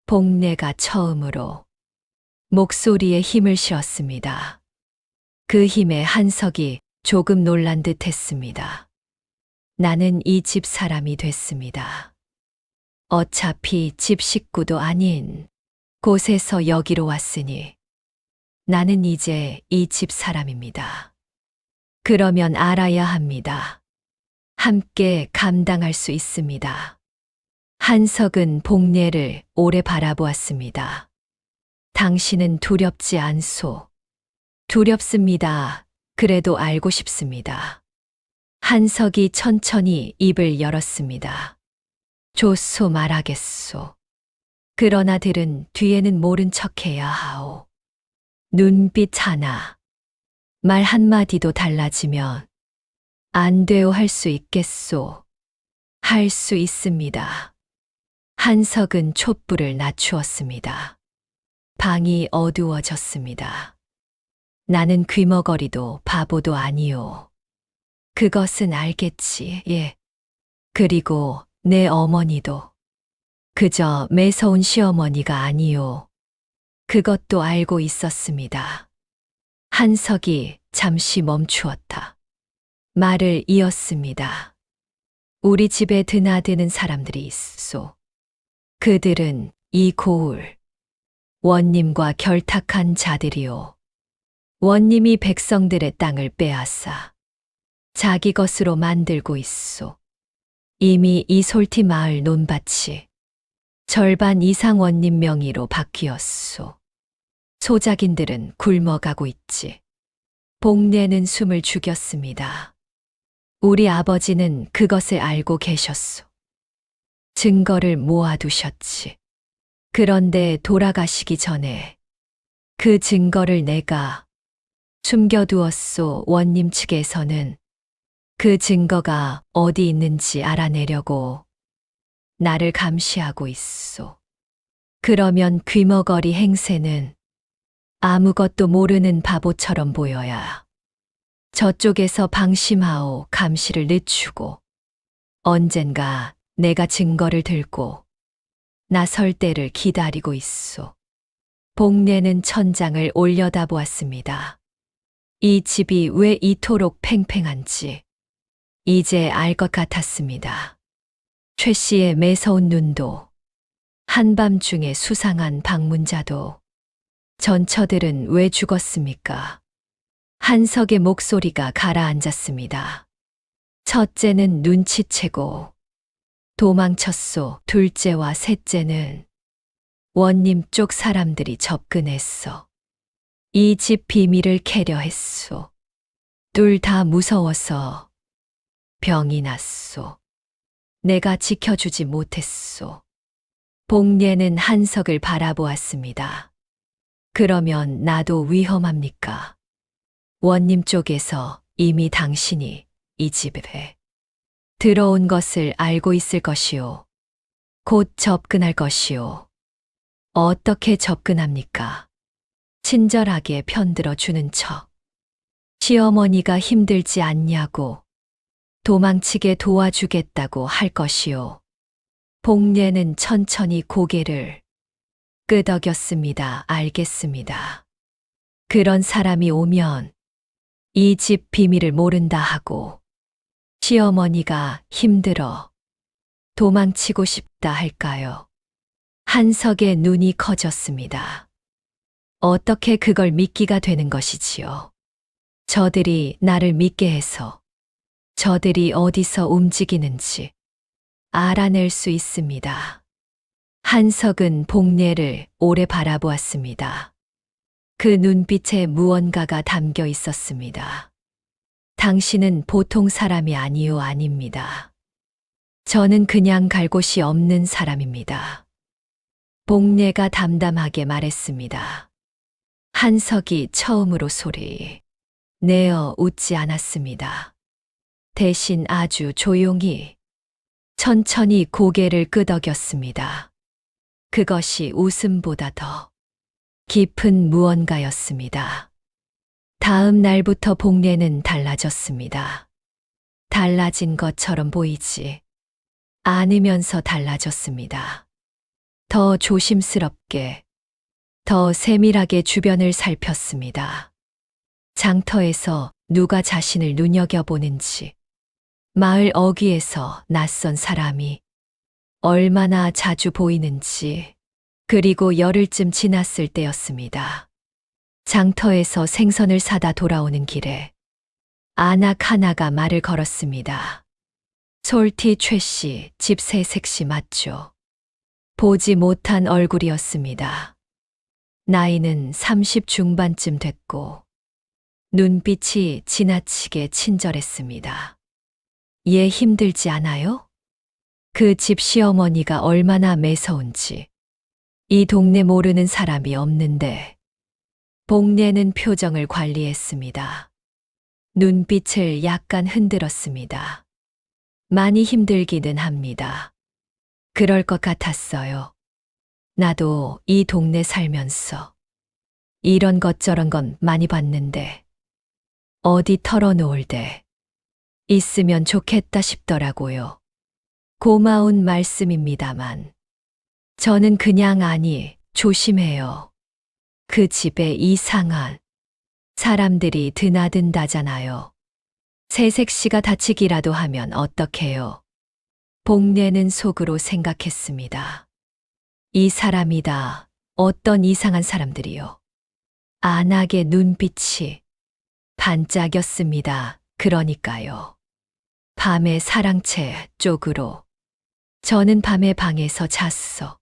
복례가 처음으로 목소리에 힘을 실었습니다. 그 힘에 한석이 조금 놀란 듯 했습니다. 나는 이 집 사람이 됐습니다. 어차피 집 식구도 아닌 곳에서 여기로 왔으니 나는 이제 이 집 사람입니다. 그러면 알아야 합니다. 함께 감당할 수 있습니다. 한석은 복례를 오래 바라보았습니다. 당신은 두렵지 않소. 두렵습니다. 그래도 알고 싶습니다. 한석이 천천히 입을 열었습니다. 좋소. 말하겠소. 그러나 들은 뒤에는 모른 척해야 하오. 눈빛 하나, 말 한마디도 달라지면 안 돼요. 할 수 있겠소. 할 수 있습니다. 한석은 촛불을 낮추었습니다. 방이 어두워졌습니다. 나는 귀머거리도 바보도 아니오. 그것은 알겠지. 예. 그리고 내 어머니도 그저 매서운 시어머니가 아니오. 그것도 알고 있었습니다. 한석이 잠시 멈추었다. 말을 이었습니다. 우리 집에 드나드는 사람들이 있소. 그들은 이 고을 원님과 결탁한 자들이오. 원님이 백성들의 땅을 빼앗아 자기 것으로 만들고 있소. 이미 이 솔티 마을 논밭이 절반 이상 원님 명의로 바뀌었소. 소작인들은 굶어가고 있지. 복례는 숨을 죽였습니다. 우리 아버지는 그것을 알고 계셨소. 증거를 모아두셨지. 그런데 돌아가시기 전에 그 증거를 내가 숨겨두었소. 원님 측에서는 그 증거가 어디 있는지 알아내려고 나를 감시하고 있소. 그러면 귀머거리 행세는 아무것도 모르는 바보처럼 보여야 저쪽에서 방심하오. 감시를 늦추고 언젠가 내가 증거를 들고 나설 때를 기다리고 있소. 복례는 천장을 올려다보았습니다. 이 집이 왜 이토록 팽팽한지 이제 알 것 같았습니다. 최 씨의 매서운 눈도, 한밤중에 수상한 방문자도, 전처들은 왜 죽었습니까? 한석의 목소리가 가라앉았습니다. 첫째는 눈치채고 도망쳤소. 둘째와 셋째는 원님 쪽 사람들이 접근했어. 이 집 비밀을 캐려 했소. 둘 다 무서워서 병이 났소. 내가 지켜주지 못했소. 복례는 한석을 바라보았습니다. 그러면 나도 위험합니까? 원님 쪽에서 이미 당신이 이 집에 들어온 것을 알고 있을 것이오. 곧 접근할 것이오. 어떻게 접근합니까? 친절하게 편들어 주는 척. 시어머니가 힘들지 않냐고, 도망치게 도와주겠다고 할 것이오. 복례는 천천히 고개를 끄덕였습니다. 알겠습니다. 그런 사람이 오면 이 집 비밀을 모른다 하고 시어머니가 힘들어 도망치고 싶다 할까요? 한석의 눈이 커졌습니다. 어떻게 그걸 믿기가 되는 것이지요? 저들이 나를 믿게 해서 저들이 어디서 움직이는지 알아낼 수 있습니다. 한석은 복례를 오래 바라보았습니다. 그 눈빛에 무언가가 담겨 있었습니다. 당신은 보통 사람이 아니요, 아닙니다. 저는 그냥 갈 곳이 없는 사람입니다. 복례가 담담하게 말했습니다. 한석이 처음으로 소리 내어 웃지 않았습니다. 대신 아주 조용히, 천천히 고개를 끄덕였습니다. 그것이 웃음보다 더 깊은 무언가였습니다. 다음 날부터 복례는 달라졌습니다. 달라진 것처럼 보이지 않으면서 달라졌습니다. 더 조심스럽게, 더 세밀하게 주변을 살폈습니다. 장터에서 누가 자신을 눈여겨보는지, 마을 어귀에서 낯선 사람이 얼마나 자주 보이는지, 그리고 열흘쯤 지났을 때였습니다. 장터에서 생선을 사다 돌아오는 길에 아낙 하나가 말을 걸었습니다. 솔티 최 씨, 집 새색 씨 맞죠? 보지 못한 얼굴이었습니다. 나이는 30 중반쯤 됐고 눈빛이 지나치게 친절했습니다. 얘 힘들지 않아요? 그 집 시어머니가 얼마나 매서운지 이 동네 모르는 사람이 없는데. 복례는 표정을 관리했습니다. 눈빛을 약간 흔들었습니다. 많이 힘들기는 합니다. 그럴 것 같았어요. 나도 이 동네 살면서 이런 것 저런 건 많이 봤는데 어디 털어놓을 데 있으면 좋겠다 싶더라고요. 고마운 말씀입니다만 저는 그냥 조심해요. 그 집에 이상한 사람들이 드나든다잖아요. 새색 씨가 다치기라도 하면 어떡해요? 복례는 속으로 생각했습니다. 이 사람이다. 어떤 이상한 사람들이요. 안악의 눈빛이 반짝였습니다. 그러니까요. 밤에 사랑채 쪽으로. 저는 밤에 방에서 잤어.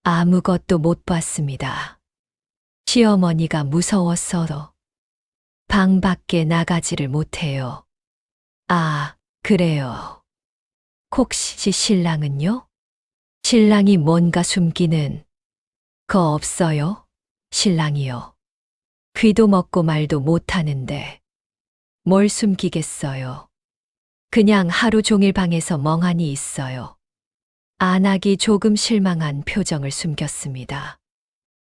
아무것도 못 봤습니다. 시어머니가 무서웠어도 방 밖에 나가지를 못해요. 아, 그래요. 혹시 신랑은요? 신랑이 뭔가 숨기는 거 없어요? 신랑이요. 귀도 먹고 말도 못하는데 뭘 숨기겠어요. 그냥 하루 종일 방에서 멍하니 있어요. 안악이 조금 실망한 표정을 숨겼습니다.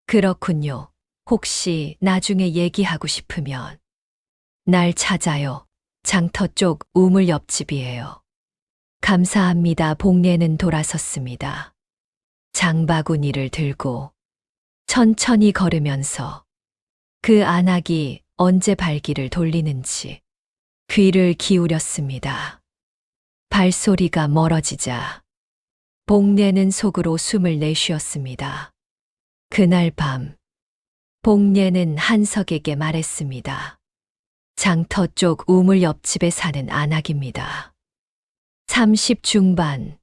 그렇군요. 혹시 나중에 얘기하고 싶으면 날 찾아요. 장터 쪽 우물 옆집이에요. 감사합니다. 복례는 돌아섰습니다. 장바구니를 들고 천천히 걸으면서 그 안악이 언제 발길을 돌리는지 귀를 기울였습니다. 발소리가 멀어지자 복례는 속으로 숨을 내쉬었습니다. 그날 밤 복례는 한석에게 말했습니다. 장터 쪽 우물 옆집에 사는 안악입니다. 30 중반,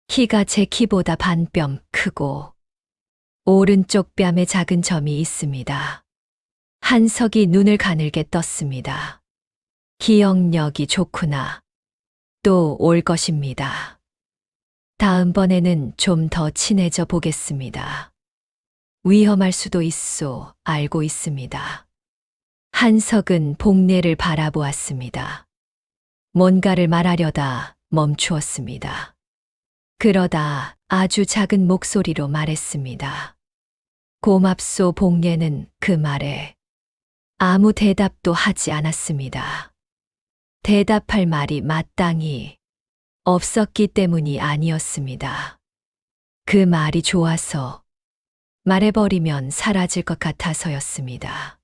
키가 제 키보다 반뼘 크고 오른쪽 뺨에 작은 점이 있습니다. 한석이 눈을 가늘게 떴습니다. 기억력이 좋구나. 또 올 것입니다. 다음번에는 좀 더 친해져 보겠습니다. 위험할 수도 있소. 알고 있습니다. 한석은 복례를 바라보았습니다. 뭔가를 말하려다 멈추었습니다. 그러다 아주 작은 목소리로 말했습니다. 고맙소. 복례는 그 말에 아무 대답도 하지 않았습니다. 대답할 말이 마땅히 없었기 때문이 아니었습니다. 그 말이 좋아서 말해버리면 사라질 것 같아서였습니다.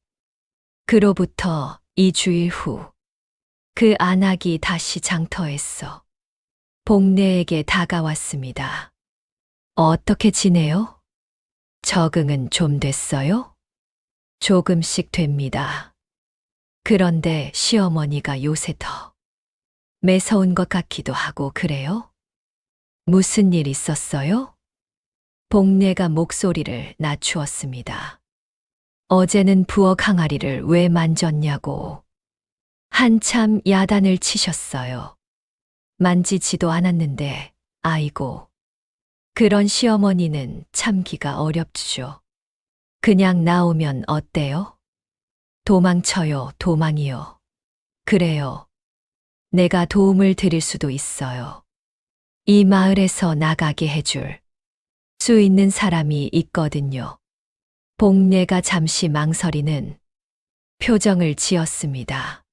그로부터 2주일 후, 그 안악이 다시 장터에서 복례에게 다가왔습니다. 어떻게 지내요? 적응은 좀 됐어요? 조금씩 됩니다. 그런데 시어머니가 요새 더 매서운 것 같기도 하고 그래요? 무슨 일 있었어요? 복례가 목소리를 낮추었습니다. 어제는 부엌 항아리를 왜 만졌냐고 한참 야단을 치셨어요. 만지지도 않았는데 아이고. 그런 시어머니는 참기가 어렵죠. 그냥 나오면 어때요? 도망쳐요. 도망이요. 그래요. 내가 도움을 드릴 수도 있어요. 이 마을에서 나가게 해줄 수 있는 사람이 있거든요. 복례가 잠시 망설이는 표정을 지었습니다.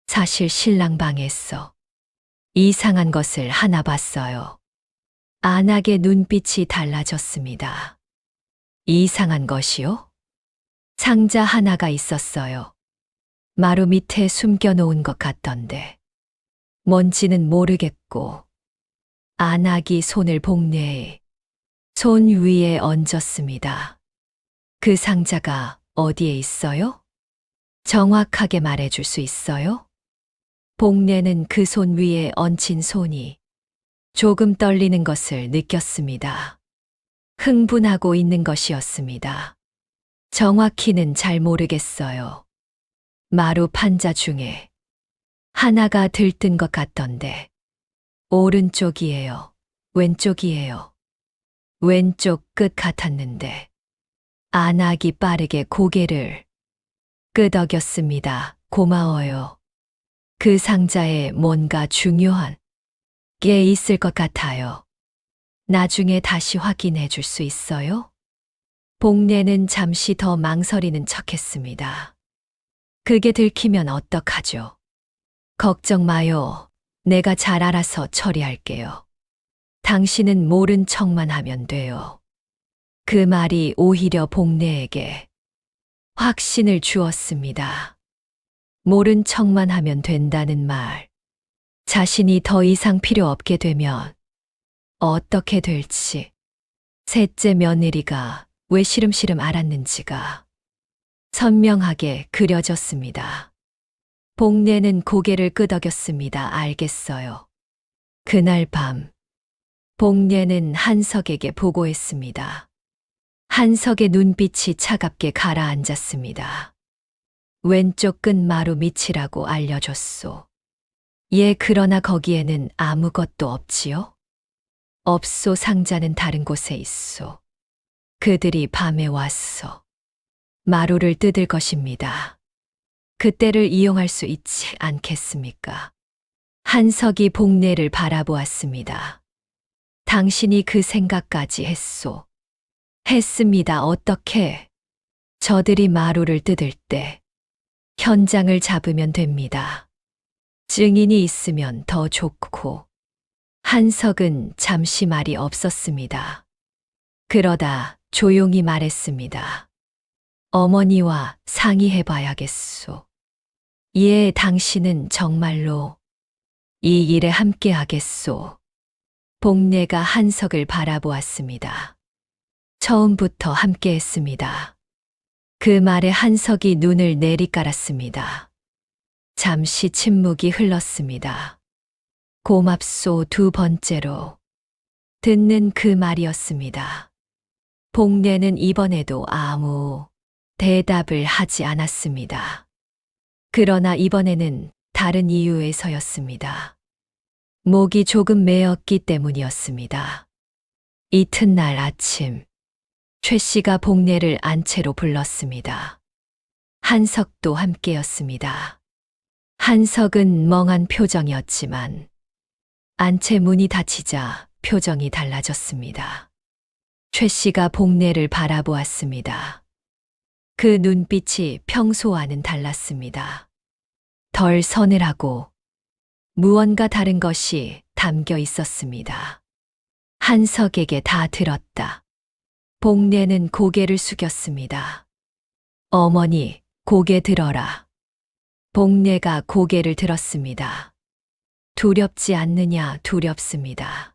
사실 신랑 방에서 이상한 것을 하나 봤어요. 안악의 눈빛이 달라졌습니다. 이상한 것이요? 상자 하나가 있었어요. 마루 밑에 숨겨놓은 것 같던데. 뭔지는 모르겠고. 안악이 손을 복례의 손 위에 얹었습니다. 그 상자가 어디에 있어요? 정확하게 말해줄 수 있어요? 복례는 그 손 위에 얹힌 손이 조금 떨리는 것을 느꼈습니다. 흥분하고 있는 것이었습니다. 정확히는 잘 모르겠어요. 마루 판자 중에 하나가 들뜬 것 같던데. 오른쪽이에요. 왼쪽이에요. 왼쪽 끝 같았는데. 안악이 빠르게 고개를 끄덕였습니다. 고마워요. 그 상자에 뭔가 중요한 게 있을 것 같아요. 나중에 다시 확인해 줄 수 있어요? 복례는 잠시 더 망설이는 척했습니다. 그게 들키면 어떡하죠? 걱정 마요. 내가 잘 알아서 처리할게요. 당신은 모른 척만 하면 돼요. 그 말이 오히려 복례에게 확신을 주었습니다. 모른 척만 하면 된다는 말. 자신이 더 이상 필요 없게 되면 어떻게 될지, 셋째 며느리가 왜 시름시름 앓았는지가 선명하게 그려졌습니다. 복례는 고개를 끄덕였습니다. 알겠어요. 그날 밤, 복례는 한석에게 보고했습니다. 한석의 눈빛이 차갑게 가라앉았습니다. 왼쪽 끝 마루 밑이라고 알려줬소. 예, 그러나 거기에는 아무것도 없지요? 없소. 상자는 다른 곳에 있소. 그들이 밤에 왔소. 마루를 뜯을 것입니다. 그때를 이용할 수 있지 않겠습니까? 한석이 복례를 바라보았습니다. 당신이 그 생각까지 했소. 했습니다. 어떻게? 저들이 마루를 뜯을 때 현장을 잡으면 됩니다. 증인이 있으면 더 좋고 한석은 잠시 말이 없었습니다. 그러다 조용히 말했습니다. 어머니와 상의해봐야겠소. 예, 당신은 정말로 이 일에 함께하겠소. 복례가 한석을 바라보았습니다. 처음부터 함께했습니다. 그 말에 한석이 눈을 내리깔았습니다. 잠시 침묵이 흘렀습니다. 고맙소 두 번째로 듣는 그 말이었습니다. 복례는 이번에도 아무 대답을 하지 않았습니다. 그러나 이번에는 다른 이유에서였습니다. 목이 조금 메었기 때문이었습니다. 이튿날 아침, 최 씨가 복례를 안채로 불렀습니다. 한석도 함께였습니다. 한석은 멍한 표정이었지만 안채 문이 닫히자 표정이 달라졌습니다. 최 씨가 복례를 바라보았습니다. 그 눈빛이 평소와는 달랐습니다. 덜 서늘하고 무언가 다른 것이 담겨 있었습니다. 한석에게 다 들었다. 복례는 고개를 숙였습니다. 어머니, 고개 들어라. 복례가 고개를 들었습니다. 두렵지 않느냐? 두렵습니다.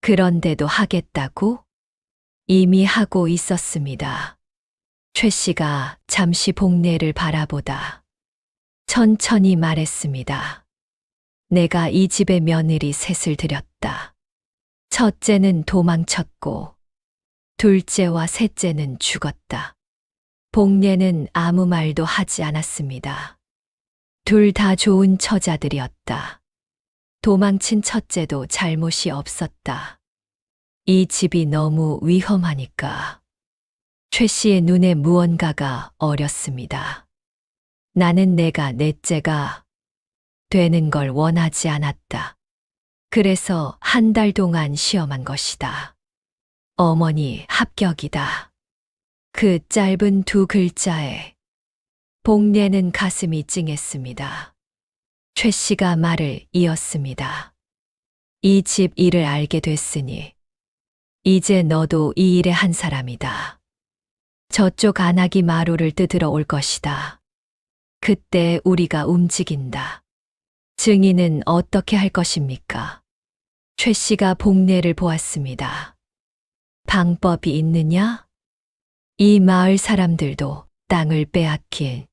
그런데도 하겠다고? 이미 하고 있었습니다. 최 씨가 잠시 복례를 바라보다 천천히 말했습니다. 내가 이 집의 며느리 셋을 들였다. 첫째는 도망쳤고 둘째와 셋째는 죽었다. 복례는 아무 말도 하지 않았습니다. 둘 다 좋은 처자들이었다. 도망친 첫째도 잘못이 없었다. 이 집이 너무 위험하니까. 최 씨의 눈에 무언가가 어렸습니다. 나는 내가 넷째가 되는 걸 원하지 않았다. 그래서 한 달 동안 시험한 것이다. 어머니, 합격이다. 그 짧은 두 글자에 복례는 가슴이 찡했습니다. 최 씨가 말을 이었습니다. 이 집 일을 알게 됐으니 이제 너도 이 일의 한 사람이다. 저쪽 안악이 마루를 뜯으러 올 것이다. 그때 우리가 움직인다. 증인은 어떻게 할 것입니까? 최 씨가 복례를 보았습니다. 방법이 있느냐? 이 마을 사람들도 땅을 빼앗긴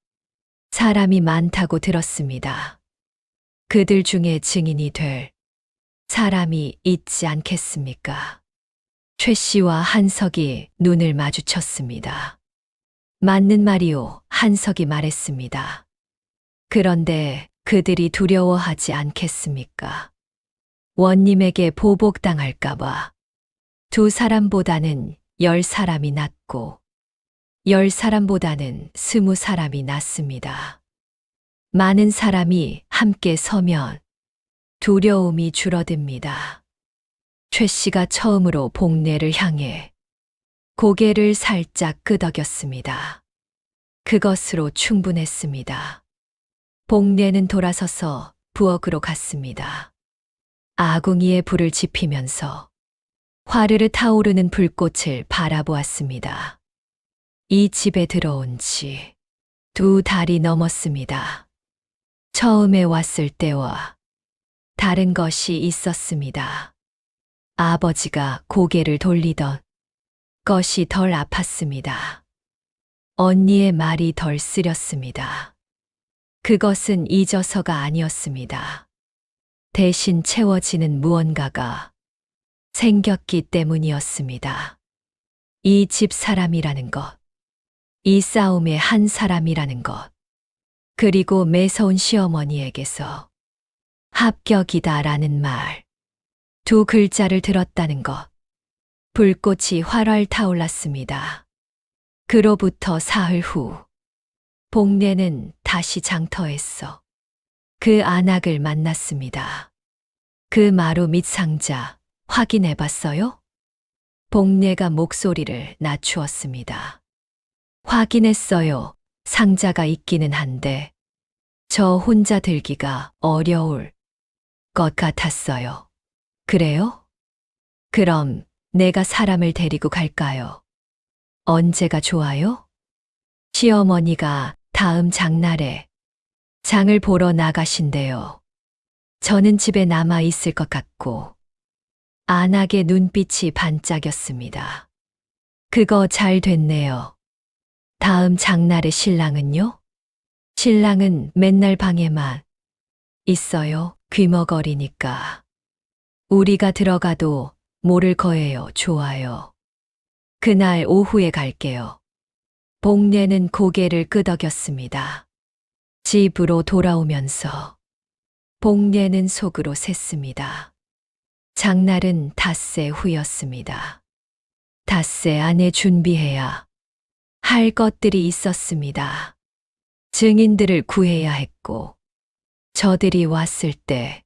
사람이 많다고 들었습니다. 그들 중에 증인이 될 사람이 있지 않겠습니까? 최 씨와 한석이 눈을 마주쳤습니다. 맞는 말이오, 한석이 말했습니다. 그런데 그들이 두려워하지 않겠습니까? 원님에게 보복당할까봐. 두 사람보다는 10사람이 낫고 10사람보다는 20사람이 낫습니다. 많은 사람이 함께 서면 두려움이 줄어듭니다. 최 씨가 처음으로 복례를 향해 고개를 살짝 끄덕였습니다. 그것으로 충분했습니다. 복례는 돌아서서 부엌으로 갔습니다. 아궁이에 불을 지피면서 화르르 타오르는 불꽃을 바라보았습니다. 이 집에 들어온 지 2달이 넘었습니다. 처음에 왔을 때와 다른 것이 있었습니다. 아버지가 고개를 돌리던 것이 덜 아팠습니다. 언니의 말이 덜 쓰렸습니다. 그것은 잊어서가 아니었습니다. 대신 채워지는 무언가가 생겼기 때문이었습니다. 이 집 사람이라는 것, 이 싸움의 한 사람이라는 것, 그리고 매서운 시어머니에게서 합격이다라는 말, 두 글자를 들었다는 것, 불꽃이 활활 타올랐습니다. 그로부터 사흘 후, 복례는 다시 장터에서 그 안악을 만났습니다. 그 마루 밑 상자 확인해 봤어요? 복례가 목소리를 낮추었습니다. 확인했어요. 상자가 있기는 한데 저 혼자 들기가 어려울 것 같았어요. 그래요? 그럼 내가 사람을 데리고 갈까요? 언제가 좋아요? 시어머니가 다음 장날에 장을 보러 나가신대요. 저는 집에 남아 있을 것 같고 안하게 눈빛이 반짝였습니다. 그거 잘 됐네요. 다음 장날에 신랑은요? 신랑은 맨날 방에만 있어요. 귀머거리니까. 우리가 들어가도 모를 거예요. 좋아요. 그날 오후에 갈게요. 복례는 고개를 끄덕였습니다. 집으로 돌아오면서 복례는 속으로 샜습니다. 장날은 닷새 후였습니다. 닷새 안에 준비해야 할 것들이 있었습니다. 증인들을 구해야 했고, 저들이 왔을 때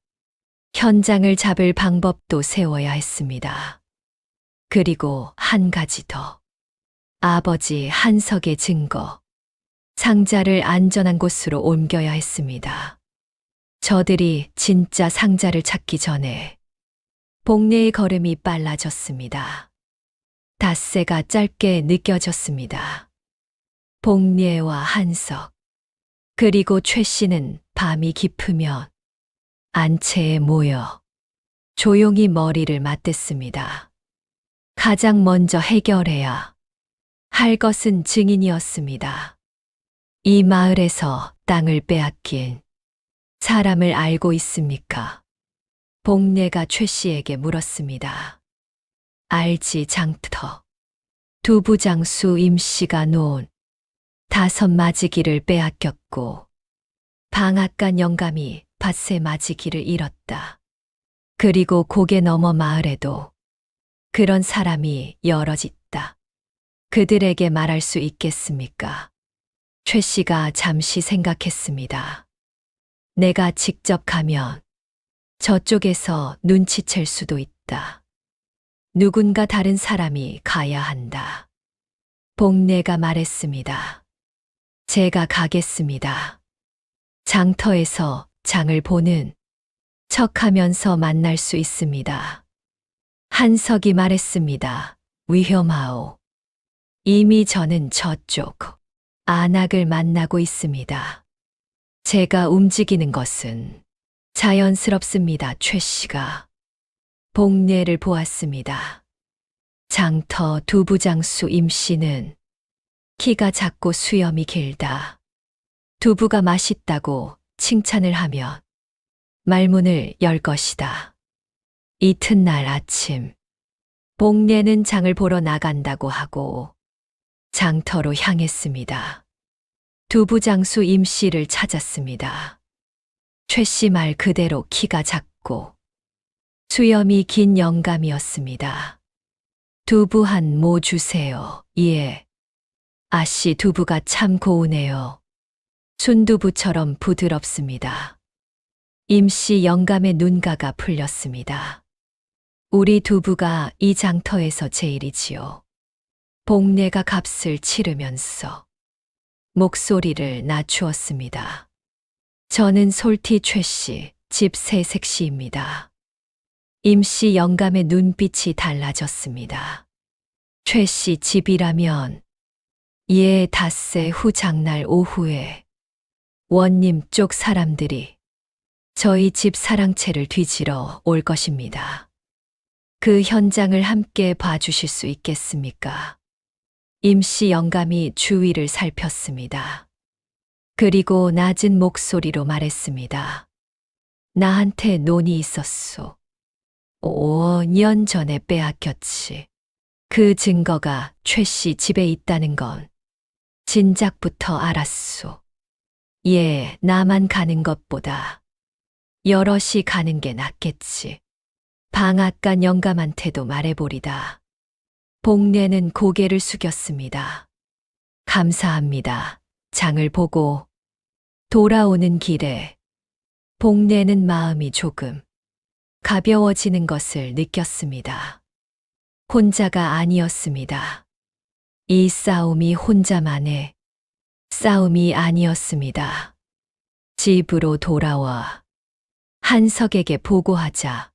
현장을 잡을 방법도 세워야 했습니다. 그리고 한 가지 더. 아버지 한석의 증거. 상자를 안전한 곳으로 옮겨야 했습니다. 저들이 진짜 상자를 찾기 전에 복례의 걸음이 빨라졌습니다. 닷새가 짧게 느껴졌습니다. 복례와 한석, 그리고 최 씨는 밤이 깊으면 안채에 모여 조용히 머리를 맞댔습니다. 가장 먼저 해결해야 할 것은 증인이었습니다. 이 마을에서 땅을 빼앗긴 사람을 알고 있습니까? 복례가 최 씨에게 물었습니다. 알지 장터. 두부장수 임 씨가 놓은 5 맞이기를 빼앗겼고 방앗간 영감이 밭에 맞이기를 잃었다. 그리고 고개 넘어 마을에도 그런 사람이 여럿 있다. 그들에게 말할 수 있겠습니까? 최 씨가 잠시 생각했습니다. 내가 직접 가면 저쪽에서 눈치챌 수도 있다. 누군가 다른 사람이 가야 한다. 복례가 말했습니다. 제가 가겠습니다. 장터에서 장을 보는 척하면서 만날 수 있습니다. 한석이 말했습니다. 위험하오. 이미 저는 저쪽 안악을 만나고 있습니다. 제가 움직이는 것은 자연스럽습니다. 최 씨가 복례를 보았습니다. 장터 두부장수 임 씨는 키가 작고 수염이 길다. 두부가 맛있다고 칭찬을 하면 말문을 열 것이다. 이튿날 아침, 복례는 장을 보러 나간다고 하고 장터로 향했습니다. 두부장수 임 씨를 찾았습니다. 최 씨 말 그대로 키가 작고 수염이 긴 영감이었습니다. 두부 한 모 주세요. 예. 아씨 두부가 참 고우네요. 순두부처럼 부드럽습니다. 임씨 영감의 눈가가 풀렸습니다. 우리 두부가 이 장터에서 제일이지요. 복례가 값을 치르면서 목소리를 낮추었습니다. 저는 솔티 최씨, 집 새색시입니다. 임씨 영감의 눈빛이 달라졌습니다. 최씨 집이라면 예, 닷새 후 장날 오후에 원님 쪽 사람들이 저희 집 사랑채를 뒤지러 올 것입니다. 그 현장을 함께 봐주실 수 있겠습니까? 임씨 영감이 주위를 살폈습니다. 그리고 낮은 목소리로 말했습니다. 나한테 논이 있었소. 5년 전에 빼앗겼지. 그 증거가 최 씨 집에 있다는 건 진작부터 알았소. 예, 나만 가는 것보다 여럿이 가는 게 낫겠지. 방앗간 영감한테도 말해보리다. 복례는 고개를 숙였습니다. 감사합니다. 장을 보고 돌아오는 길에 복례는 마음이 조금 가벼워지는 것을 느꼈습니다. 혼자가 아니었습니다. 이 싸움이 혼자만의 싸움이 아니었습니다. 집으로 돌아와 한석에게 보고하자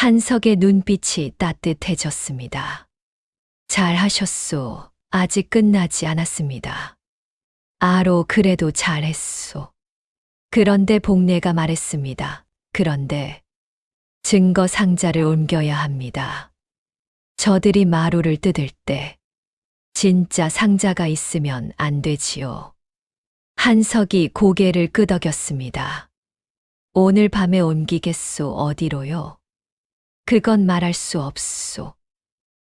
한석의 눈빛이 따뜻해졌습니다. 잘하셨소. 아직 끝나지 않았습니다. 아로 그래도 잘했소. 그런데 복례가 말했습니다. 그런데 증거 상자를 옮겨야 합니다. 저들이 마루를 뜯을 때 진짜 상자가 있으면 안 되지요. 한석이 고개를 끄덕였습니다. 오늘 밤에 옮기겠소. 어디로요? 그건 말할 수 없소.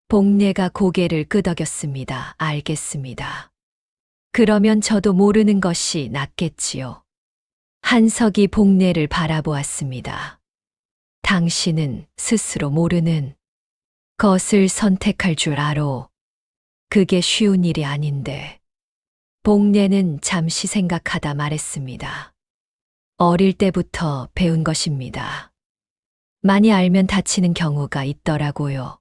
복례가 고개를 끄덕였습니다. 알겠습니다. 그러면 저도 모르는 것이 낫겠지요. 한석이 복례를 바라보았습니다. 당신은 스스로 모르는 것을 선택할 줄 알오. 그게 쉬운 일이 아닌데. 복례는 잠시 생각하다 말했습니다. 어릴 때부터 배운 것입니다. 많이 알면 다치는 경우가 있더라고요.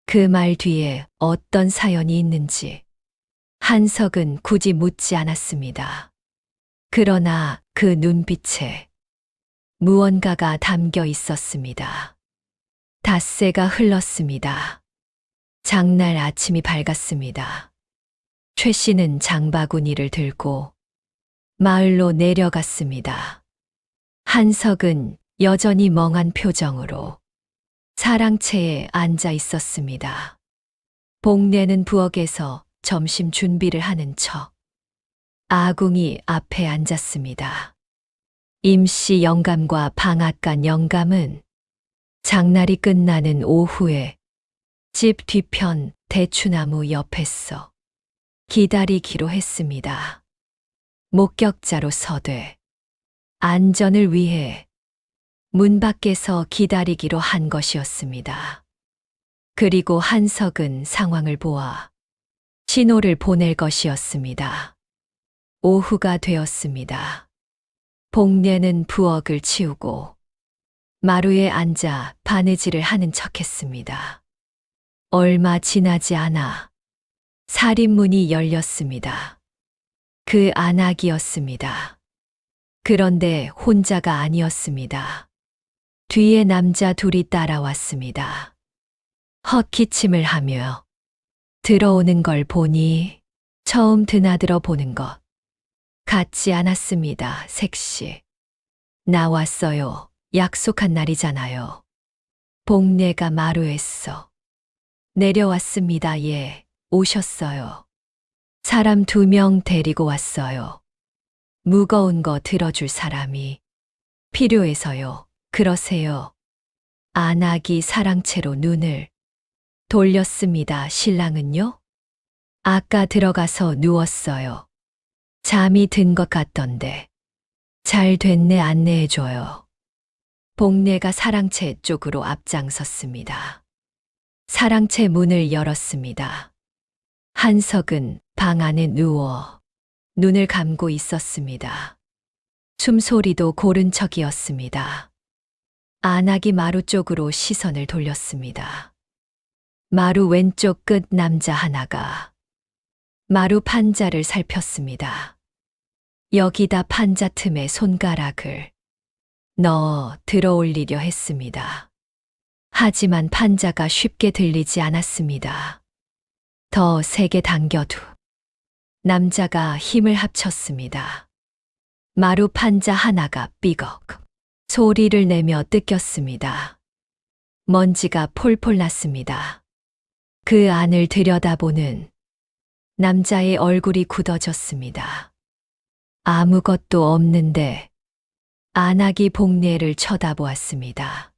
그 말 뒤에 어떤 사연이 있는지 한석은 굳이 묻지 않았습니다. 그러나 그 눈빛에 무언가가 담겨 있었습니다. 닷새가 흘렀습니다. 장날 아침이 밝았습니다. 최 씨는 장바구니를 들고 마을로 내려갔습니다. 한석은 여전히 멍한 표정으로 사랑채에 앉아 있었습니다. 복례는 부엌에서 점심 준비를 하는 척 아궁이 앞에 앉았습니다. 임씨 영감과 방앗간 영감은 장날이 끝나는 오후에 집 뒤편 대추나무 옆에서 기다리기로 했습니다. 목격자로 서되 안전을 위해 문 밖에서 기다리기로 한 것이었습니다. 그리고 한석은 상황을 보아 신호를 보낼 것이었습니다. 오후가 되었습니다. 복례는 부엌을 치우고 마루에 앉아 바느질을 하는 척했습니다. 얼마 지나지 않아 살인문이 열렸습니다. 그 안악이었습니다. 그런데 혼자가 아니었습니다. 뒤에 남자 둘이 따라왔습니다. 헛기침을 하며 들어오는 걸 보니 처음 드나들어 보는 것 같지 않았습니다. 색시. 나왔어요. 약속한 날이잖아요. 복례가 마루에서 내려왔습니다. 예, 오셨어요. 사람 2명 데리고 왔어요. 무거운 거 들어줄 사람이 필요해서요. 그러세요. 안악이 사랑채로 눈을 돌렸습니다. 신랑은요? 아까 들어가서 누웠어요. 잠이 든 것 같던데. 잘 됐네. 안내해줘요. 복례가 사랑채 쪽으로 앞장섰습니다. 사랑채 문을 열었습니다. 한석은 방 안에 누워 눈을 감고 있었습니다. 숨소리도 고른 척이었습니다. 안악이 마루 쪽으로 시선을 돌렸습니다. 마루 왼쪽 끝 남자 하나가 마루 판자를 살폈습니다. 여기다 판자 틈에 손가락을 넣어 들어올리려 했습니다. 하지만 판자가 쉽게 들리지 않았습니다. 더 세게 당겨도 남자가 힘을 합쳤습니다. 마루 판자 하나가 삐걱 소리를 내며 뜯겼습니다. 먼지가 폴폴 났습니다. 그 안을 들여다보는 남자의 얼굴이 굳어졌습니다. 아무것도 없는데 안악이 복례를 쳐다보았습니다.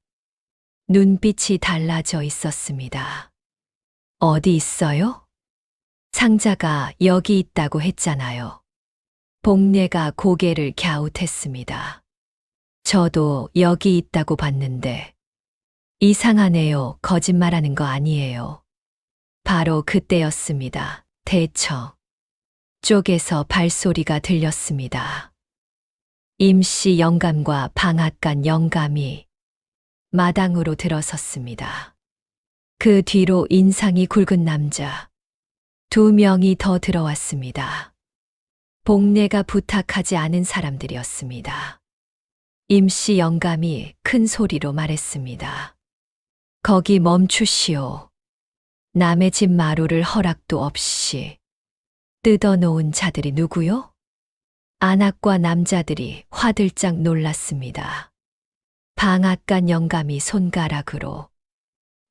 눈빛이 달라져 있었습니다. 어디 있어요? 상자가 여기 있다고 했잖아요. 복례가 고개를 갸웃했습니다. 저도 여기 있다고 봤는데 이상하네요. 거짓말하는 거 아니에요. 바로 그때였습니다. 대처 쪽에서 발소리가 들렸습니다. 임씨 영감과 방앗간 영감이 마당으로 들어섰습니다. 그 뒤로 인상이 굵은 남자 2명이 더 들어왔습니다. 복례가 부탁하지 않은 사람들이었습니다. 임씨 영감이 큰 소리로 말했습니다. 거기 멈추시오. 남의 집 마루를 허락도 없이 뜯어놓은 자들이 누구요? 안악과 남자들이 화들짝 놀랐습니다. 방앗간 영감이 손가락으로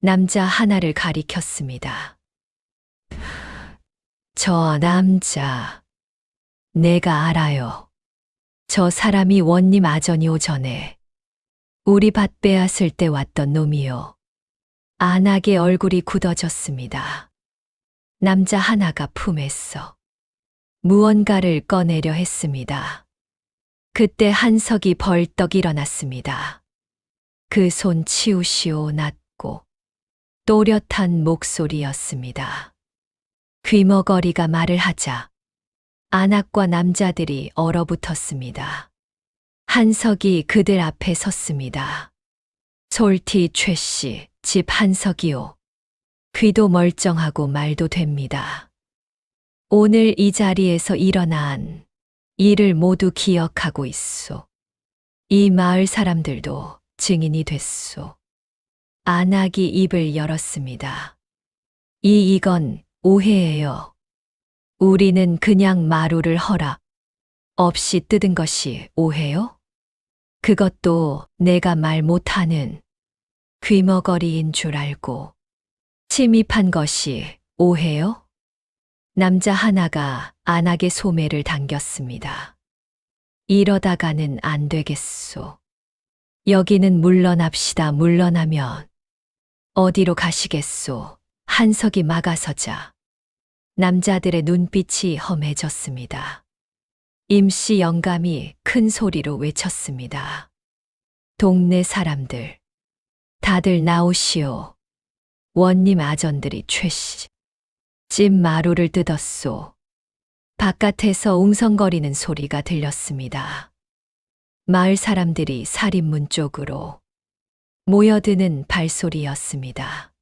남자 하나를 가리켰습니다. 저 남자, 내가 알아요. 저 사람이 원님 아전이 오전에 우리 밭 빼앗을 때 왔던 놈이요. 안악의 얼굴이 굳어졌습니다. 남자 하나가 품에서 무언가를 꺼내려 했습니다. 그때 한석이 벌떡 일어났습니다. 그 손 치우시오 낮고 또렷한 목소리였습니다. 귀머거리가 말을 하자 안악과 남자들이 얼어붙었습니다. 한석이 그들 앞에 섰습니다. 솔티 최씨, 집 한석이요. 귀도 멀쩡하고 말도 됩니다. 오늘 이 자리에서 일어난 일을 모두 기억하고 있소. 이 마을 사람들도 증인이 됐소. 안악이 입을 열었습니다. 이건 오해예요. 우리는 그냥 마루를 허락 없이 뜯은 것이 오해요? 그것도 내가 말 못하는 귀머거리인 줄 알고 침입한 것이 오해요? 남자 하나가 안악의 소매를 당겼습니다. 이러다가는 안 되겠소. 여기는 물러납시다. 물러나면 어디로 가시겠소? 한석이 막아서자 남자들의 눈빛이 험해졌습니다. 임씨 영감이 큰 소리로 외쳤습니다. 동네 사람들, 다들 나오시오. 원님 아전들이 최씨 집 마루를 뜯었소. 바깥에서 웅성거리는 소리가 들렸습니다. 마을 사람들이 살인문 쪽으로 모여드는 발소리였습니다.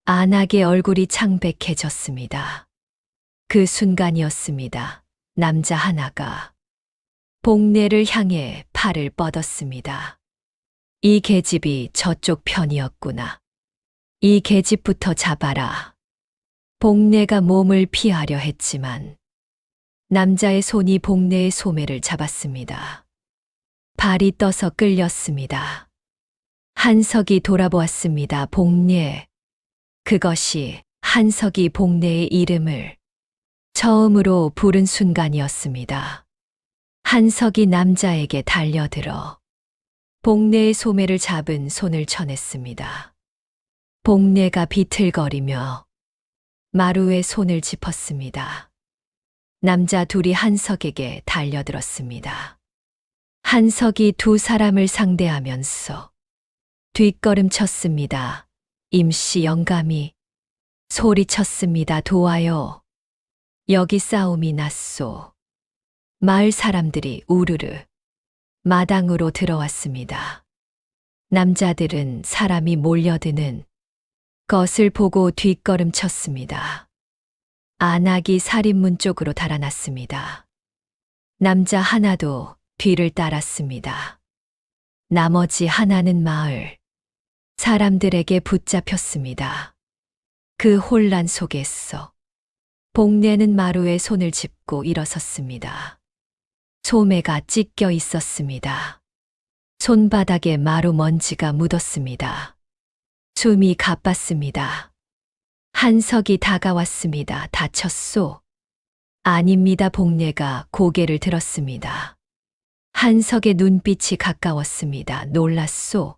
안악의 얼굴이 창백해졌습니다. 그 순간이었습니다. 남자 하나가 복례를 향해 팔을 뻗었습니다. 이 계집이 저쪽 편이었구나. 이 계집부터 잡아라. 복례가 몸을 피하려 했지만 남자의 손이 복례의 소매를 잡았습니다. 발이 떠서 끌렸습니다. 한석이 돌아보았습니다. 복례. 그것이 한석이 복례의 이름을 처음으로 부른 순간이었습니다. 한석이 남자에게 달려들어 복례의 소매를 잡은 손을 쳐냈습니다. 복례가 비틀거리며 마루에 손을 짚었습니다. 남자 둘이 한석에게 달려들었습니다. 한석이 두 사람을 상대하면서 뒷걸음쳤습니다. 임씨 영감이 소리쳤습니다. 도와요. 여기 싸움이 났소. 마을 사람들이 우르르 마당으로 들어왔습니다. 남자들은 사람이 몰려드는 것을 보고 뒷걸음쳤습니다. 안악이 살인문 쪽으로 달아났습니다. 남자 하나도 뒤를 따랐습니다. 나머지 하나는 마을 사람들에게 붙잡혔습니다. 그 혼란 속에서 복례는 마루에 손을 짚고 일어섰습니다. 소매가 찢겨 있었습니다. 손바닥에 마루 먼지가 묻었습니다. 숨이 가빴습니다. 한석이 다가왔습니다. 다쳤소? 아닙니다. 복례가 고개를 들었습니다. 한석의 눈빛이 가까웠습니다. 놀랐소?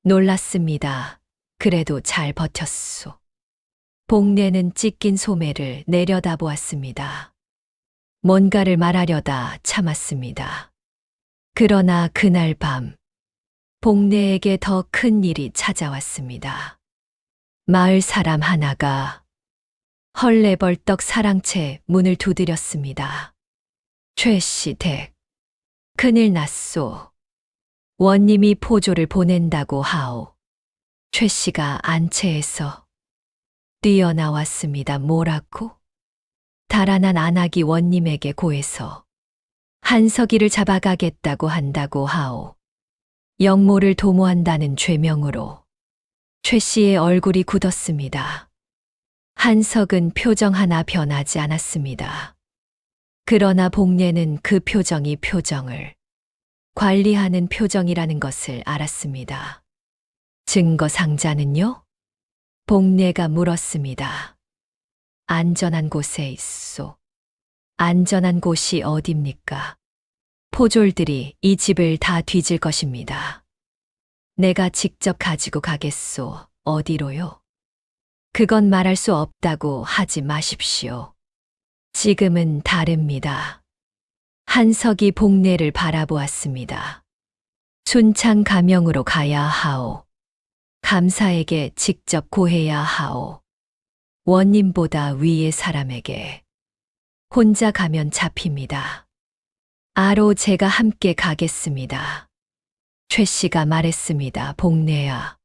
놀랐습니다. 그래도 잘 버텼소. 복례는 찢긴 소매를 내려다보았습니다. 뭔가를 말하려다 참았습니다. 그러나 그날 밤 복례에게 더 큰 일이 찾아왔습니다. 마을 사람 하나가 헐레벌떡 사랑채 문을 두드렸습니다. 최씨 댁, 큰일 났소. 원님이 포조를 보낸다고 하오. 최씨가 안채에서 뛰어나왔습니다. 뭐라고? 달아난 안악이 원님에게 고해서 한석이를 잡아가겠다고 한다고 하오. 영모를 도모한다는 죄명으로 최 씨의 얼굴이 굳었습니다. 한석은 표정 하나 변하지 않았습니다. 그러나 복례는 그 표정이 표정을 관리하는 표정이라는 것을 알았습니다. 증거 상자는요? 복례가 물었습니다. 안전한 곳에 있소. 안전한 곳이 어딥니까? 포졸들이 이 집을 다 뒤질 것입니다. 내가 직접 가지고 가겠소. 어디로요? 그건 말할 수 없다고 하지 마십시오. 지금은 다릅니다. 한석이 복례를 바라보았습니다. 순창 가명으로 가야 하오. 감사에게 직접 고해야 하오. 원님보다 위의 사람에게. 혼자 가면 잡힙니다. 아로 제가 함께 가겠습니다. 최 씨가 말했습니다. 복례야.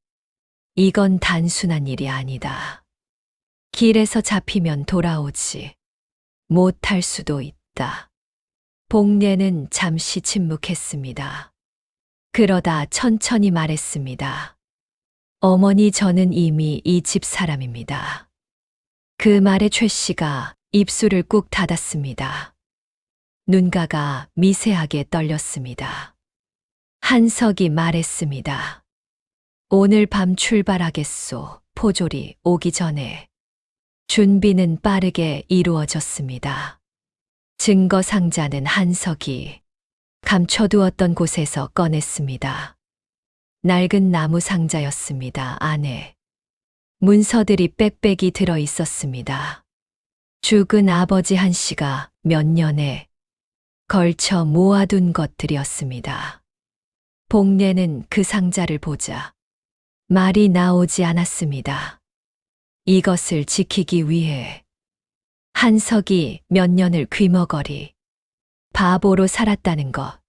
이건 단순한 일이 아니다. 길에서 잡히면 돌아오지 못할 수도 있다. 복례는 잠시 침묵했습니다. 그러다 천천히 말했습니다. 어머니, 저는 이미 이 집 사람입니다. 그 말에 최 씨가 입술을 꾹 닫았습니다. 눈가가 미세하게 떨렸습니다. 한석이 말했습니다. 오늘 밤 출발하겠소. 포졸이 오기 전에. 준비는 빠르게 이루어졌습니다. 증거 상자는 한석이 감춰두었던 곳에서 꺼냈습니다. 낡은 나무 상자였습니다. 안에 문서들이 빽빽이 들어 있었습니다. 죽은 아버지 한 씨가 몇 년에 걸쳐 모아둔 것들이었습니다. 복례는 그 상자를 보자 말이 나오지 않았습니다. 이것을 지키기 위해 한석이 몇 년을 귀머거리 바보로 살았다는 것,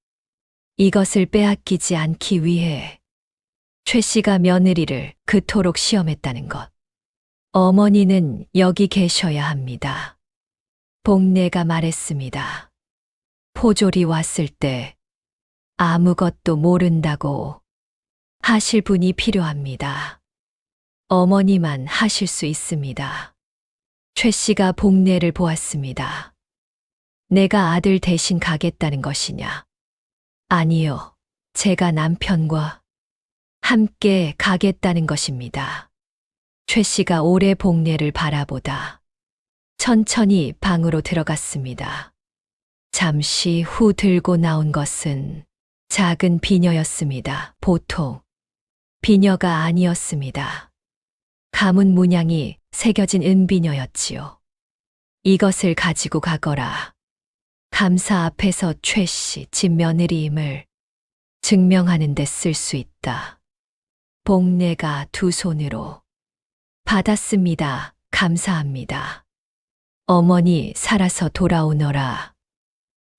이것을 빼앗기지 않기 위해 최 씨가 며느리를 그토록 시험했다는 것. 어머니는 여기 계셔야 합니다. 복례가 말했습니다. 포졸이 왔을 때 아무것도 모른다고 하실 분이 필요합니다. 어머니만 하실 수 있습니다. 최 씨가 복례를 보았습니다. 내가 아들 대신 가겠다는 것이냐? 아니요. 제가 남편과 함께 가겠다는 것입니다. 최 씨가 오래 복례를 바라보다 천천히 방으로 들어갔습니다. 잠시 후 들고 나온 것은 작은 비녀였습니다. 보통 비녀가 아니었습니다. 가문 문양이 새겨진 은비녀였지요. 이것을 가지고 가거라. 감사 앞에서 최 씨 집 며느리임을 증명하는 데 쓸 수 있다. 복례가 두 손으로 받았습니다. 감사합니다. 어머니 살아서 돌아오너라.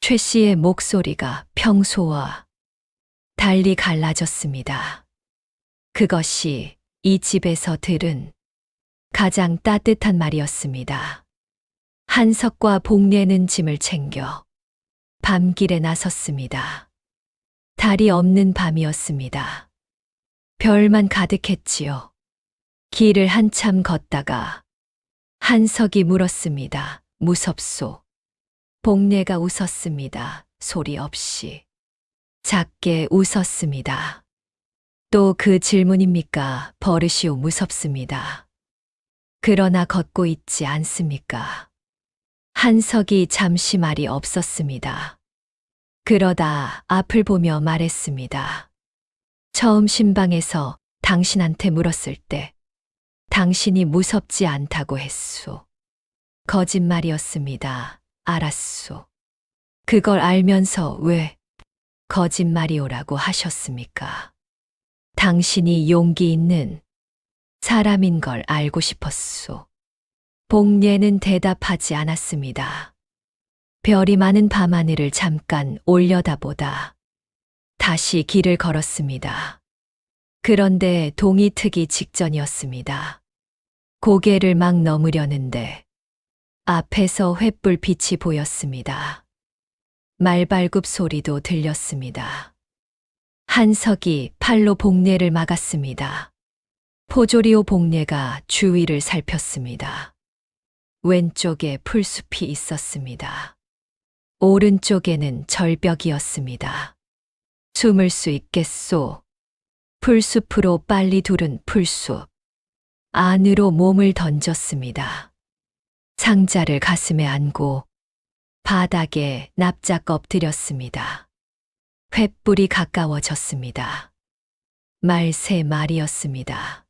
최 씨의 목소리가 평소와 달리 갈라졌습니다. 그것이 이 집에서 들은 가장 따뜻한 말이었습니다. 한석과 복례는 짐을 챙겨 밤길에 나섰습니다. 달이 없는 밤이었습니다. 별만 가득했지요. 길을 한참 걷다가 한석이 물었습니다. 무섭소? 복례가 웃었습니다. 소리 없이. 작게 웃었습니다. 또 그 질문입니까? 버릇이오. 무섭습니다. 그러나 걷고 있지 않습니까? 한석이 잠시 말이 없었습니다. 그러다 앞을 보며 말했습니다. 처음 신방에서 당신한테 물었을 때 당신이 무섭지 않다고 했소. 거짓말이었습니다. 알았소. 그걸 알면서 왜 거짓말이오라고 하셨습니까? 당신이 용기 있는 사람인 걸 알고 싶었소. 복례는 대답하지 않았습니다. 별이 많은 밤하늘을 잠깐 올려다보다 다시 길을 걸었습니다. 그런데 동이 트기 직전이었습니다. 고개를 막 넘으려는데 앞에서 횃불 빛이 보였습니다. 말발굽 소리도 들렸습니다. 한석이 팔로 복례를 막았습니다. 포조리오 복례가 주위를 살폈습니다. 왼쪽에 풀숲이 있었습니다. 오른쪽에는 절벽이었습니다. 숨을 수 있겠소. 풀숲으로 빨리 두른 풀숲. 안으로 몸을 던졌습니다. 상자를 가슴에 안고 바닥에 납작 엎드렸습니다. 횃불이 가까워졌습니다. 말 3마리였습니다.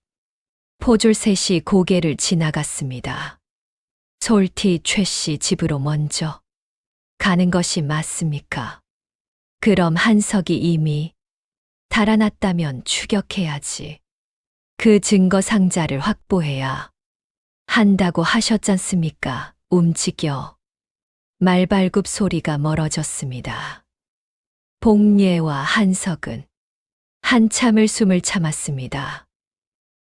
포졸셋이 고개를 지나갔습니다. 솔티 최씨 집으로 먼저 가는 것이 맞습니까? 그럼 한석이 이미 달아났다면 추격해야지. 그 증거 상자를 확보해야 한다고 하셨잖습니까? 움직여. 말발굽 소리가 멀어졌습니다. 복례와 한석은 한참을 숨을 참았습니다.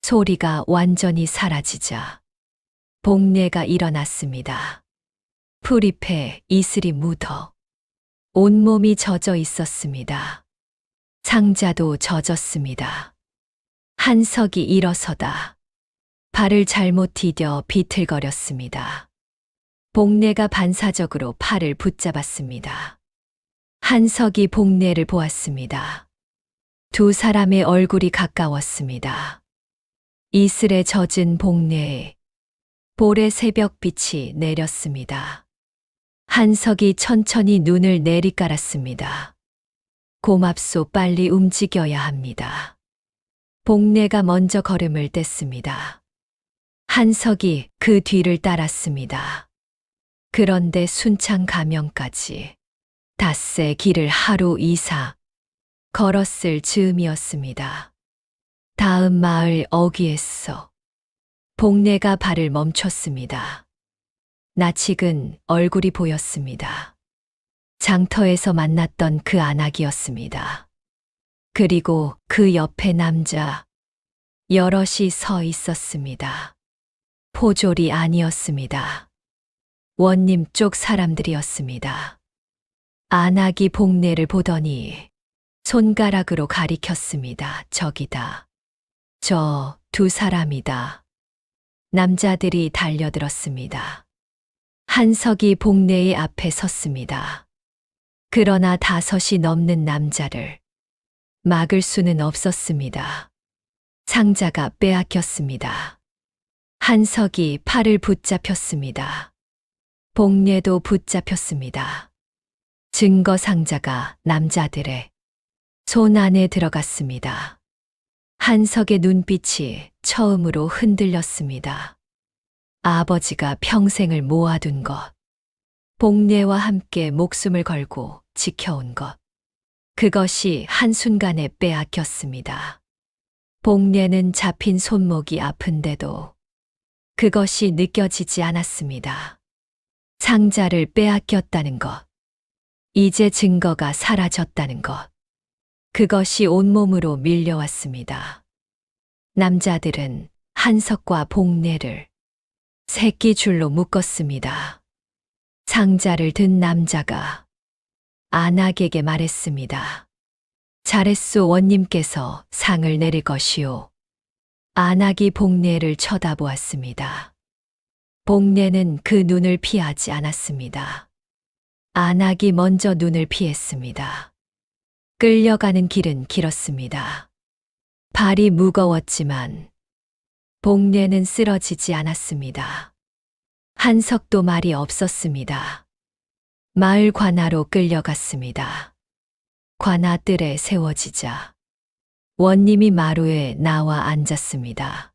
소리가 완전히 사라지자 복례가 일어났습니다. 풀잎에 이슬이 묻어 온몸이 젖어 있었습니다. 상자도 젖었습니다. 한석이 일어서다 발을 잘못 디뎌 비틀거렸습니다. 복례가 반사적으로 팔을 붙잡았습니다. 한석이 복례를 보았습니다. 두 사람의 얼굴이 가까웠습니다. 이슬에 젖은 복례에 볼의 새벽빛이 내렸습니다. 한석이 천천히 눈을 내리깔았습니다. 고맙소, 빨리 움직여야 합니다. 복례가 먼저 걸음을 뗐습니다. 한석이 그 뒤를 따랐습니다. 그런데 순창 가면까지 닷새 길을 하루 이상 걸었을 즈음이었습니다. 다음 마을 어귀에서 복례가 발을 멈췄습니다. 낯익은 얼굴이 보였습니다. 장터에서 만났던 그 안악이었습니다. 그리고 그 옆에 남자 여럿이 서 있었습니다. 포졸이 아니었습니다. 원님 쪽 사람들이었습니다. 안악이 복례를 보더니 손가락으로 가리켰습니다. 저기다. 저 두 사람이다. 남자들이 달려들었습니다. 한석이 복례의 앞에 섰습니다. 그러나 5이 넘는 남자를 막을 수는 없었습니다. 상자가 빼앗겼습니다. 한석이 팔을 붙잡혔습니다. 복례도 붙잡혔습니다. 증거 상자가 남자들의 손 안에 들어갔습니다. 한석의 눈빛이 처음으로 흔들렸습니다. 아버지가 평생을 모아둔 것, 복례와 함께 목숨을 걸고 지켜온 것, 그것이 한순간에 빼앗겼습니다. 복례는 잡힌 손목이 아픈데도 그것이 느껴지지 않았습니다. 상자를 빼앗겼다는 것, 이제 증거가 사라졌다는 것, 그것이 온몸으로 밀려왔습니다. 남자들은 한석과 복례를 새끼줄로 묶었습니다. 상자를 든 남자가 안악에게 말했습니다. 잘했소, 원님께서 상을 내릴 것이오. 안악이 복례를 쳐다보았습니다. 복례는 그 눈을 피하지 않았습니다. 안악이 먼저 눈을 피했습니다. 끌려가는 길은 길었습니다. 발이 무거웠지만 복례는 쓰러지지 않았습니다. 한석도 말이 없었습니다. 마을 관아로 끌려갔습니다. 관아 뜰에 세워지자 원님이 마루에 나와 앉았습니다.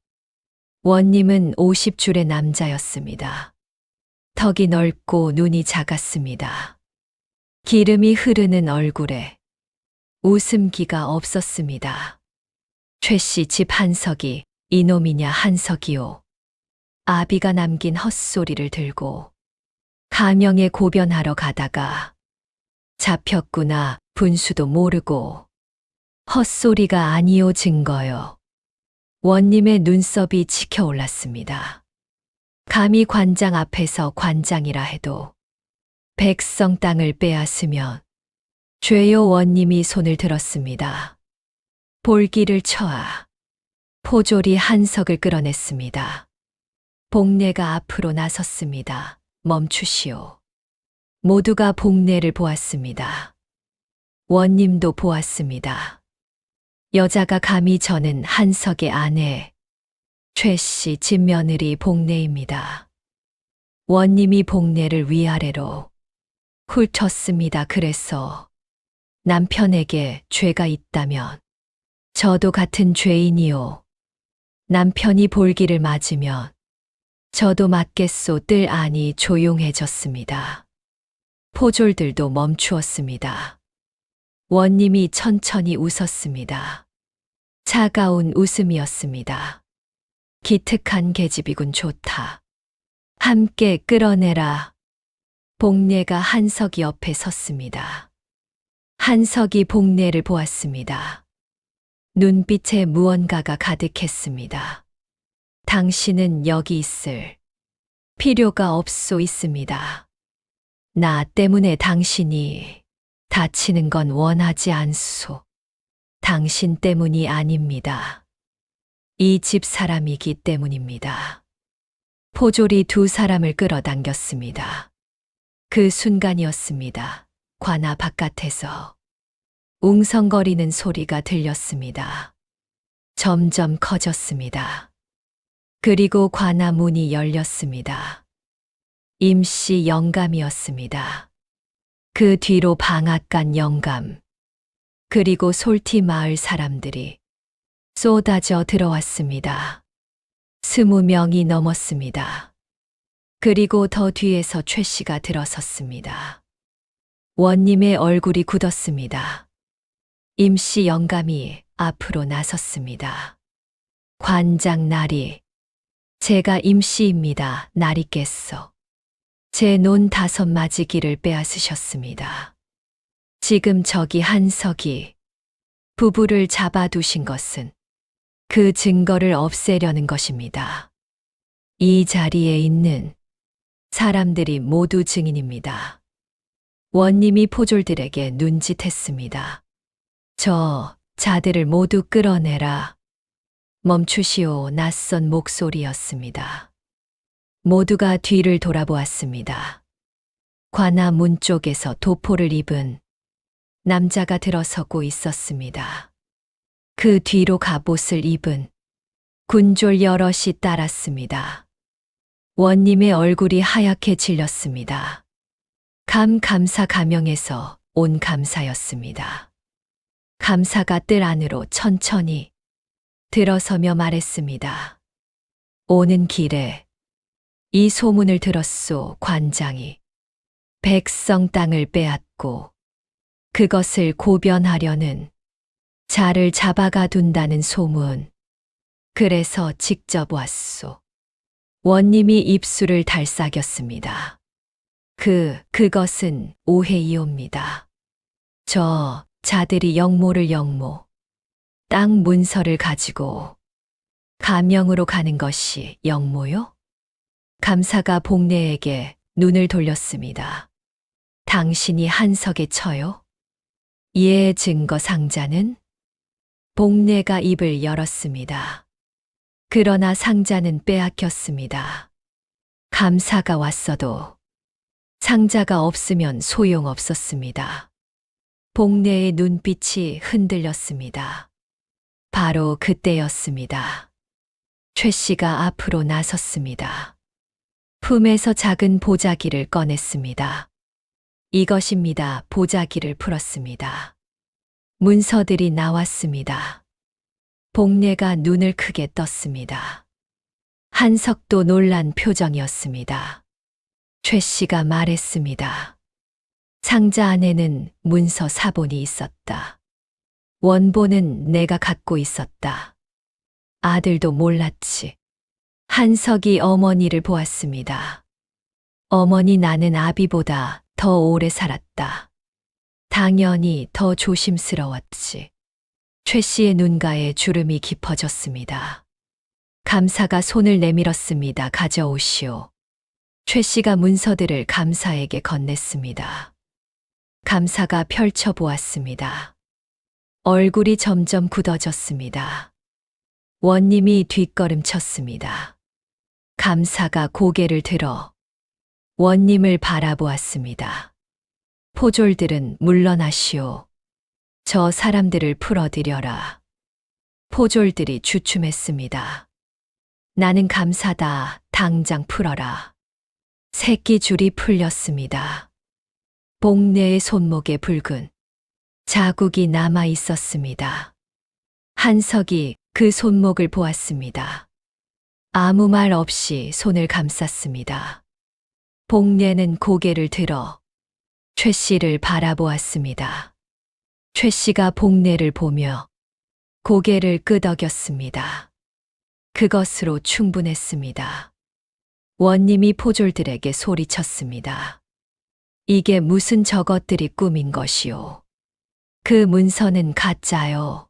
원님은 50줄의 남자였습니다. 턱이 넓고 눈이 작았습니다. 기름이 흐르는 얼굴에 웃음기가 없었습니다. 최씨 집 한석이 이놈이냐 한석이요. 아비가 남긴 헛소리를 들고 가명에 고변하러 가다가 잡혔구나. 분수도 모르고. 헛소리가 아니요, 증거요. 원님의 눈썹이 치켜올랐습니다. 감히 관장 앞에서 관장이라 해도 백성 땅을 빼앗으면 죄요. 원님이 손을 들었습니다. 볼기를 쳐아 포졸이 한석을 끌어냈습니다. 복례가 앞으로 나섰습니다. 멈추시오. 모두가 복례를 보았습니다. 원님도 보았습니다. 여자가 감히 저는 한석의 아내, 최 씨 집며느리 복례입니다. 원님이 복례를 위아래로 훑었습니다. 그래서 남편에게 죄가 있다면 저도 같은 죄인이요. 남편이 볼기를 맞으면 저도 맞겠소. 뜰 안이 조용해졌습니다. 포졸들도 멈추었습니다. 원님이 천천히 웃었습니다. 차가운 웃음이었습니다. 기특한 계집이군. 좋다. 함께 끌어내라. 복례가 한석이 옆에 섰습니다. 한석이 복례를 보았습니다. 눈빛에 무언가가 가득했습니다. 당신은 여기 있을 필요가 없소. 있습니다. 나 때문에 당신이 다치는 건 원하지 않소. 당신 때문이 아닙니다. 이 집 사람이기 때문입니다. 포졸이 두 사람을 끌어당겼습니다. 그 순간이었습니다. 관아 바깥에서 웅성거리는 소리가 들렸습니다. 점점 커졌습니다. 그리고 관아 문이 열렸습니다. 임씨 영감이었습니다. 그 뒤로 방앗간 영감, 그리고 솔티 마을 사람들이 쏟아져 들어왔습니다. 20명이 넘었습니다. 그리고 더 뒤에서 최 씨가 들어섰습니다. 원님의 얼굴이 굳었습니다. 임씨 영감이 앞으로 나섰습니다. 관장 나리, 제가 임씨입니다. 나리께서 제 논 5마지기를 빼앗으셨습니다. 지금 저기 한석이 부부를 잡아두신 것은 그 증거를 없애려는 것입니다. 이 자리에 있는 사람들이 모두 증인입니다. 원님이 포졸들에게 눈짓했습니다. 저 자들을 모두 끌어내라. 멈추시오. 낯선 목소리였습니다. 모두가 뒤를 돌아보았습니다. 관아 문 쪽에서 도포를 입은 남자가 들어서고 있었습니다. 그 뒤로 갑옷을 입은 군졸 여럿이 따랐습니다. 원님의 얼굴이 하얗게 질렸습니다. 감사 가명에서 온 감사였습니다. 감사가 뜰 안으로 천천히 들어서며 말했습니다. 오는 길에 이 소문을 들었소. 관장이 백성 땅을 빼앗고 그것을 고변하려는 자를 잡아가 둔다는 소문. 그래서 직접 왔소. 원님이 입술을 달싹였습니다. 그것은 오해이옵니다. 저 자들이 영모를 영모, 땅 문서를 가지고 가명으로 가는 것이 영모요? 감사가 복례에게 눈을 돌렸습니다. 당신이 한석에 쳐요? 이의 증거 상자는? 복례가 입을 열었습니다. 그러나 상자는 빼앗겼습니다. 감사가 왔어도 상자가 없으면 소용없었습니다. 복례의 눈빛이 흔들렸습니다. 바로 그때였습니다. 최 씨가 앞으로 나섰습니다. 품에서 작은 보자기를 꺼냈습니다. 이것입니다. 보자기를 풀었습니다. 문서들이 나왔습니다. 복례가 눈을 크게 떴습니다. 한석도 놀란 표정이었습니다. 최 씨가 말했습니다. 상자 안에는 문서 사본이 있었다. 원본은 내가 갖고 있었다. 아들도 몰랐지. 한석이 어머니를 보았습니다. 어머니, 나는 아비보다 더 오래 살았다. 당연히 더 조심스러웠지. 최 씨의 눈가에 주름이 깊어졌습니다. 감사가 손을 내밀었습니다. 가져오시오. 최 씨가 문서들을 감사에게 건넸습니다. 감사가 펼쳐보았습니다. 얼굴이 점점 굳어졌습니다. 원님이 뒷걸음쳤습니다. 감사가 고개를 들어 원님을 바라보았습니다. 포졸들은 물러나시오. 저 사람들을 풀어드려라. 포졸들이 주춤했습니다. 나는 감사다. 당장 풀어라. 새끼 줄이 풀렸습니다. 복내의 손목에 붉은 자국이 남아 있었습니다. 한석이 그 손목을 보았습니다. 아무 말 없이 손을 감쌌습니다. 복내는 고개를 들어 최 씨를 바라보았습니다. 최 씨가 복내를 보며 고개를 끄덕였습니다. 그것으로 충분했습니다. 원님이 포졸들에게 소리쳤습니다. 이게 무슨 저것들이 꾸민 것이오. 그 문서는 가짜요.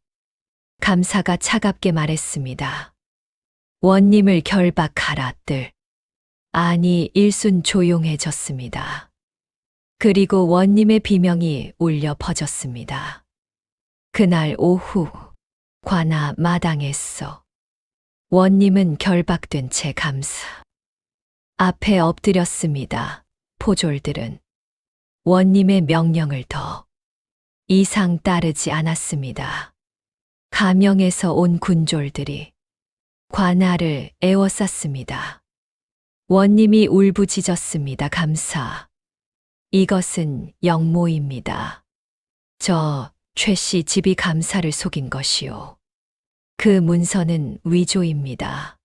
감사가 차갑게 말했습니다. 원님을 결박하라들. 아니, 일순 조용해졌습니다. 그리고 원님의 비명이 울려 퍼졌습니다. 그날 오후 관아 마당에서 원님은 결박된 채 감사 앞에 엎드렸습니다. 포졸들은 원님의 명령을 더 이상 따르지 않았습니다. 가명에서 온 군졸들이 관아를 에워쌌습니다. 원님이 울부짖었습니다. 감사. 이것은 영모입니다. 저 최 씨 집이 감사를 속인 것이오. 그 문서는 위조입니다.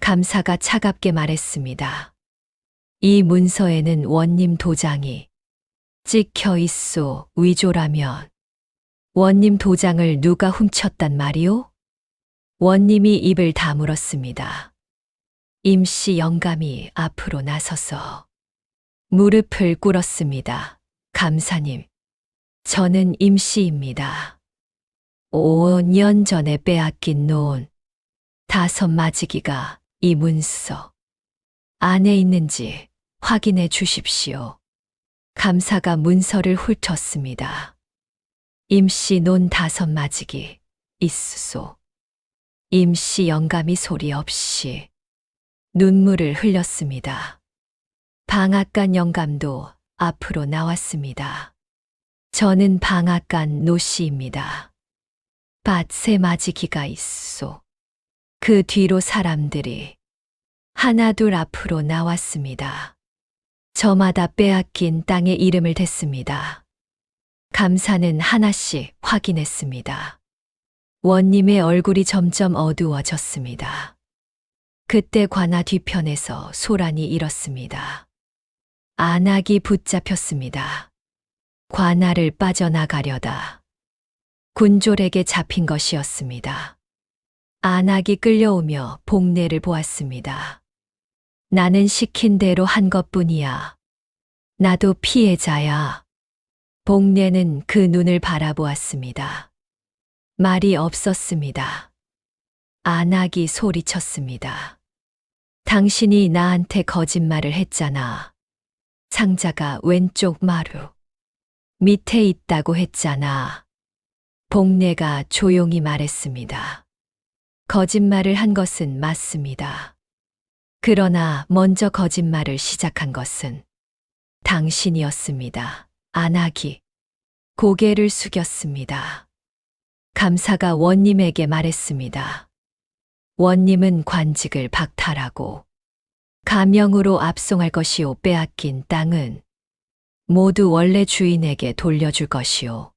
감사가 차갑게 말했습니다. 이 문서에는 원님 도장이 찍혀 있소. 위조라면 원님 도장을 누가 훔쳤단 말이오? 원님이 입을 다물었습니다. 임씨 영감이 앞으로 나서서 무릎을 꿇었습니다. 감사님, 저는 임씨입니다. 5년 전에 빼앗긴 놓은 5 마지기가 이 문서 안에 있는지 확인해 주십시오. 감사가 문서를 훑었습니다. 임씨 논 5 마지기 있소. 임씨 영감이 소리 없이 눈물을 흘렸습니다. 방앗간 영감도 앞으로 나왔습니다. 저는 방앗간 노씨입니다. 밭 3 마지기가 있소. 그 뒤로 사람들이 하나둘 앞으로 나왔습니다. 저마다 빼앗긴 땅의 이름을 댔습니다. 감사는 하나씩 확인했습니다. 원님의 얼굴이 점점 어두워졌습니다. 그때 관아 뒤편에서 소란이 일었습니다. 안악이 붙잡혔습니다. 관아를 빠져나가려다 군졸에게 잡힌 것이었습니다. 안악이 끌려오며 복내를 보았습니다. 나는 시킨 대로 한 것뿐이야. 나도 피해자야. 복내는 그 눈을 바라보았습니다. 말이 없었습니다. 안악이 소리쳤습니다. 당신이 나한테 거짓말을 했잖아. 상자가 왼쪽 마루 밑에 있다고 했잖아. 복내가 조용히 말했습니다. 거짓말을 한 것은 맞습니다. 그러나 먼저 거짓말을 시작한 것은 당신이었습니다. 안악이 고개를 숙였습니다. 감사가 원님에게 말했습니다. 원님은 관직을 박탈하고 가명으로 압송할 것이요. 빼앗긴 땅은 모두 원래 주인에게 돌려줄 것이요.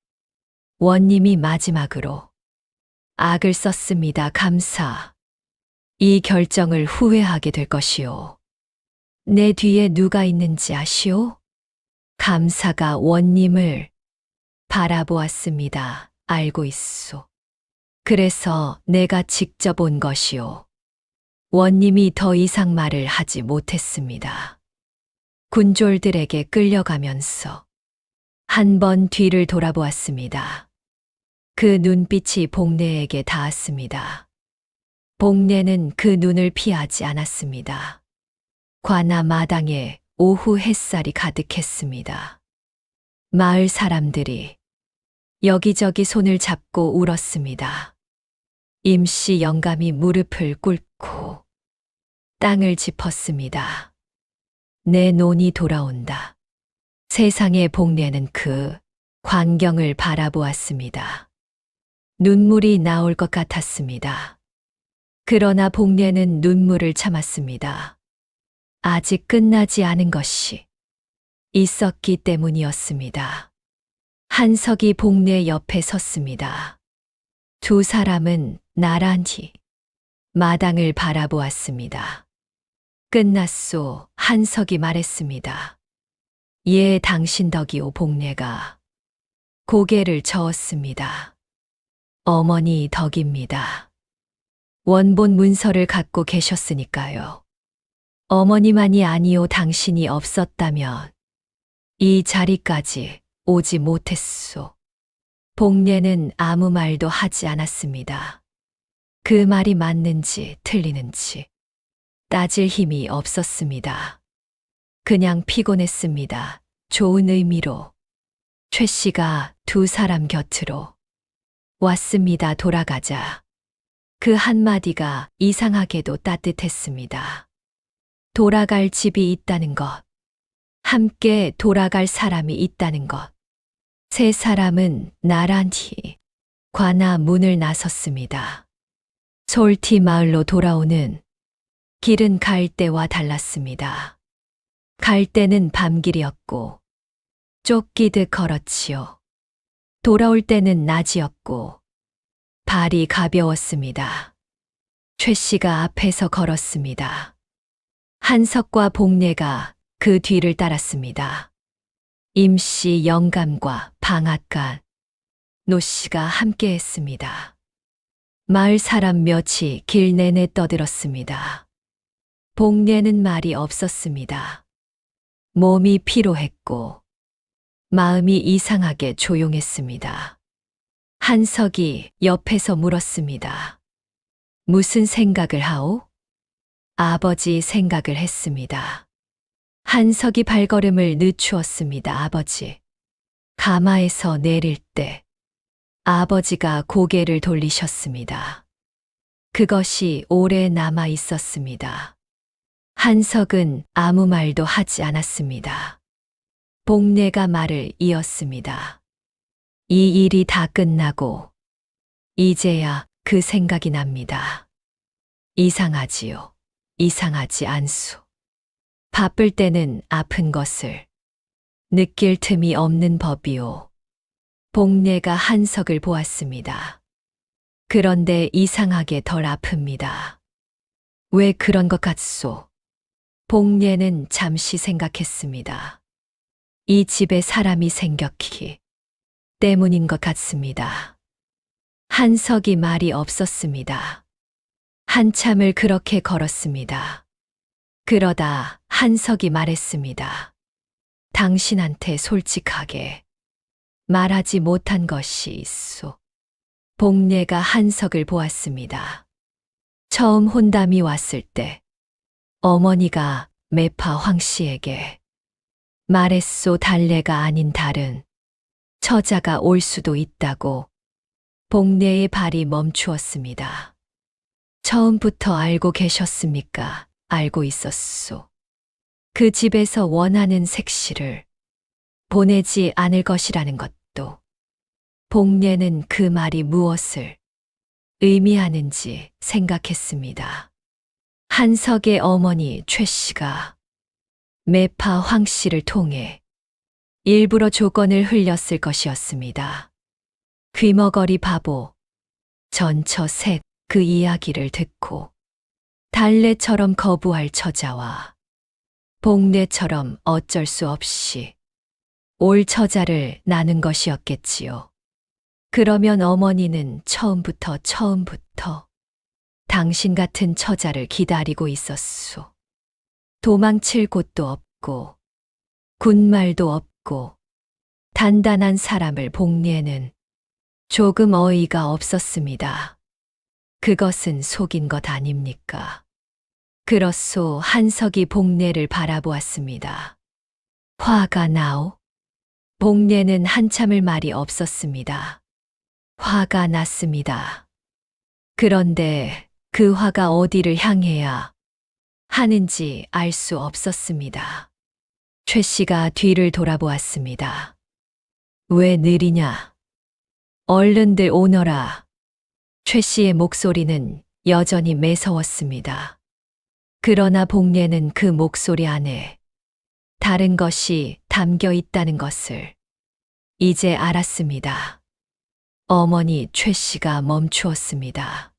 원님이 마지막으로 악을 썼습니다. 감사. 이 결정을 후회하게 될 것이요. 내 뒤에 누가 있는지 아시오? 감사가 원님을 바라보았습니다. 알고 있소. 그래서 내가 직접 온 것이요. 원님이 더 이상 말을 하지 못했습니다. 군졸들에게 끌려가면서 한 번 뒤를 돌아보았습니다. 그 눈빛이 복내에게 닿았습니다. 복내는 그 눈을 피하지 않았습니다. 관아 마당에 오후 햇살이 가득했습니다. 마을 사람들이 여기저기 손을 잡고 울었습니다. 임씨 영감이 무릎을 꿇고 땅을 짚었습니다. 내 논이 돌아온다. 세상의 복례는 그 광경을 바라보았습니다. 눈물이 나올 것 같았습니다. 그러나 복례는 눈물을 참았습니다. 아직 끝나지 않은 것이 있었기 때문이었습니다. 한석이 복례 옆에 섰습니다. 두 사람은 나란히 마당을 바라보았습니다. 끝났소. 한석이 말했습니다. 예, 당신 덕이오. 복례가 고개를 저었습니다. 어머니 덕입니다. 원본 문서를 갖고 계셨으니까요. 어머니만이 아니오. 당신이 없었다면 이 자리까지 오지 못했소. 복례는 아무 말도 하지 않았습니다. 그 말이 맞는지 틀리는지 따질 힘이 없었습니다. 그냥 피곤했습니다. 좋은 의미로 최 씨가 두 사람 곁으로 왔습니다. 돌아가자. 그 한마디가 이상하게도 따뜻했습니다. 돌아갈 집이 있다는 것, 함께 돌아갈 사람이 있다는 것. 세 사람은 나란히 관아 문을 나섰습니다. 솔티 마을로 돌아오는 길은 갈 때와 달랐습니다. 갈 때는 밤길이었고 쫓기듯 걸었지요. 돌아올 때는 낮이었고 발이 가벼웠습니다. 최 씨가 앞에서 걸었습니다. 한석과 복례가 그 뒤를 따랐습니다. 임씨 영감과 방앗간 노 씨가 함께했습니다. 마을 사람 몇이 길 내내 떠들었습니다. 복례는 말이 없었습니다. 몸이 피로했고 마음이 이상하게 조용했습니다. 한석이 옆에서 물었습니다. 무슨 생각을 하오? 아버지 생각을 했습니다. 한석이 발걸음을 늦추었습니다. 아버지. 가마에서 내릴 때 아버지가 고개를 돌리셨습니다. 그것이 오래 남아 있었습니다. 한석은 아무 말도 하지 않았습니다. 복례가 말을 이었습니다. 이 일이 다 끝나고 이제야 그 생각이 납니다. 이상하지요. 이상하지 않소. 바쁠 때는 아픈 것을 느낄 틈이 없는 법이오. 복례가 한석을 보았습니다. 그런데 이상하게 덜 아픕니다. 왜 그런 것 같소? 복례는 잠시 생각했습니다. 이 집에 사람이 생겼기 때문인 것 같습니다. 한석이 말이 없었습니다. 한참을 그렇게 걸었습니다. 그러다 한석이 말했습니다. 당신한테 솔직하게 말하지 못한 것이 있소. 복례가 한석을 보았습니다. 처음 혼담이 왔을 때 어머니가 매파 황 씨에게 말했소. 달래가 아닌 다른 처자가 올 수도 있다고. 복례의 발이 멈추었습니다. 처음부터 알고 계셨습니까? 알고 있었소. 그 집에서 원하는 색시를 보내지 않을 것이라는 것도. 복례는 그 말이 무엇을 의미하는지 생각했습니다. 한석의 어머니 최 씨가 매파 황 씨를 통해 일부러 조건을 흘렸을 것이었습니다. 귀머거리 바보, 전처 셋 그 이야기를 듣고 달래처럼 거부할 처자와 복례처럼 어쩔 수 없이 올 처자를 나눈 것이었겠지요. 그러면 어머니는 처음부터 당신 같은 처자를 기다리고 있었소. 도망칠 곳도 없고 군말도 없고 단단한 사람을 복례는 조금 어이가 없었습니다. 그것은 속인 것 아닙니까? 그렇소. 한석이 복례를 바라보았습니다. 화가 나오? 복례는 한참을 말이 없었습니다. 화가 났습니다. 그런데 그 화가 어디를 향해야 하는지 알 수 없었습니다. 최 씨가 뒤를 돌아보았습니다. 왜 느리냐? 얼른들 오너라. 최 씨의 목소리는 여전히 매서웠습니다. 그러나 복례는 그 목소리 안에 다른 것이 담겨 있다는 것을 이제 알았습니다. 어머니 최 씨가 멈추었습니다.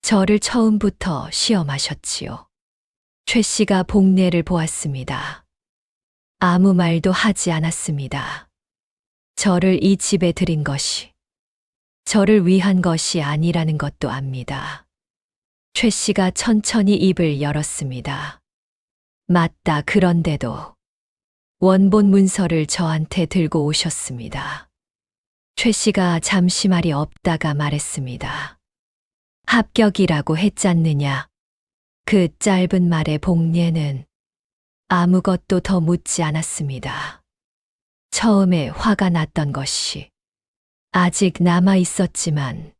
저를 처음부터 시험하셨지요. 최 씨가 복례를 보았습니다. 아무 말도 하지 않았습니다. 저를 이 집에 들인 것이 저를 위한 것이 아니라는 것도 압니다. 최 씨가 천천히 입을 열었습니다. 맞다. 그런데도 원본 문서를 저한테 들고 오셨습니다. 최 씨가 잠시 말이 없다가 말했습니다. 합격이라고 했잖느냐. 그 짧은 말에 복례는 아무것도 더 묻지 않았습니다. 처음에 화가 났던 것이 아직 남아 있었지만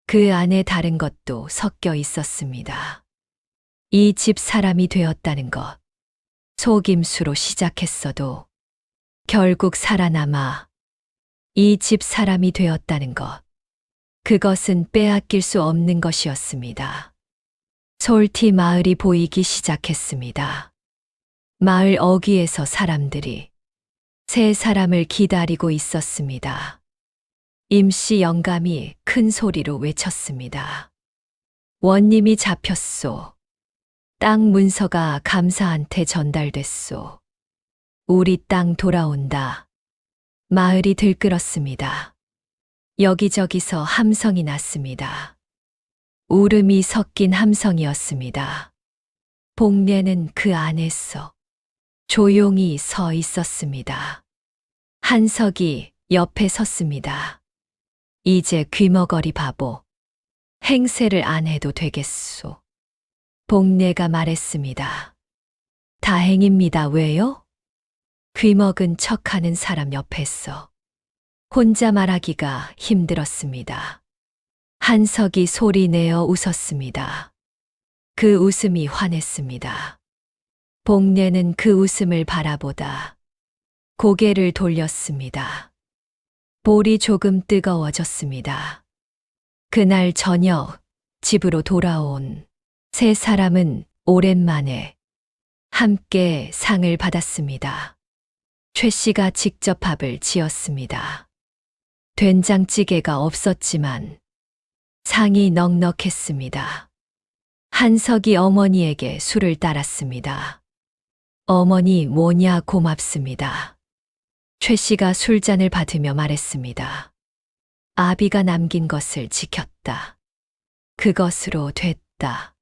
그 안에 다른 것도 섞여 있었습니다. 이 집 사람이 되었다는 것, 속임수로 시작했어도 결국 살아남아 이 집 사람이 되었다는 것, 그것은 빼앗길 수 없는 것이었습니다. 솔티 마을이 보이기 시작했습니다. 마을 어귀에서 사람들이 세 사람을 기다리고 있었습니다. 임씨 영감이 큰 소리로 외쳤습니다. 원님이 잡혔소. 땅 문서가 감사한테 전달됐소. 우리 땅 돌아온다. 마을이 들끓었습니다. 여기저기서 함성이 났습니다. 울음이 섞인 함성이었습니다. 복례는 그 안에서 조용히 서 있었습니다. 한석이 옆에 섰습니다. 이제 귀머거리 바보. 행세를 안 해도 되겠소. 복례가 말했습니다. 다행입니다. 왜요? 귀먹은 척하는 사람 옆에서 혼자 말하기가 힘들었습니다. 한석이 소리내어 웃었습니다. 그 웃음이 환했습니다. 복례는 그 웃음을 바라보다 고개를 돌렸습니다. 볼이 조금 뜨거워졌습니다. 그날 저녁 집으로 돌아온 세 사람은 오랜만에 함께 상을 받았습니다. 최 씨가 직접 밥을 지었습니다. 된장찌개가 없었지만 상이 넉넉했습니다. 한석이 어머니에게 술을 따랐습니다. 어머니 뭐냐 고맙습니다. 최 씨가 술잔을 받으며 말했습니다. 아비가 남긴 것을 지켰다. 그것으로 됐다.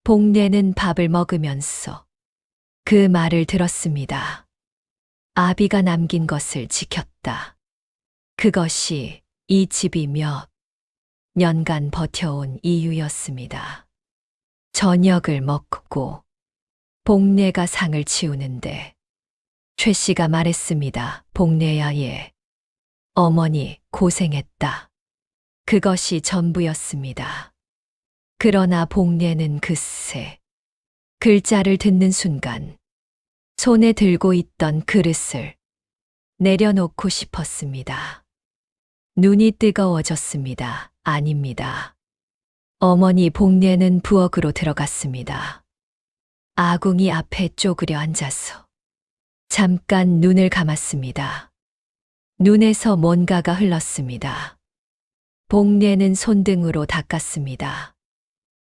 복례는 밥을 먹으면서 그 말을 들었습니다. 아비가 남긴 것을 지켰다. 그것이 이 집이 몇 년간 버텨온 이유였습니다. 저녁을 먹고 복례가 상을 치우는데 최 씨가 말했습니다. 복례야 예. 어머니 고생했다. 그것이 전부였습니다. 그러나 복례는 글쎄 글자를 듣는 순간 손에 들고 있던 그릇을 내려놓고 싶었습니다. 눈이 뜨거워졌습니다. 아닙니다. 어머니 복례는 부엌으로 들어갔습니다. 아궁이 앞에 쪼그려 앉아서 잠깐 눈을 감았습니다. 눈에서 뭔가가 흘렀습니다. 복례는 손등으로 닦았습니다.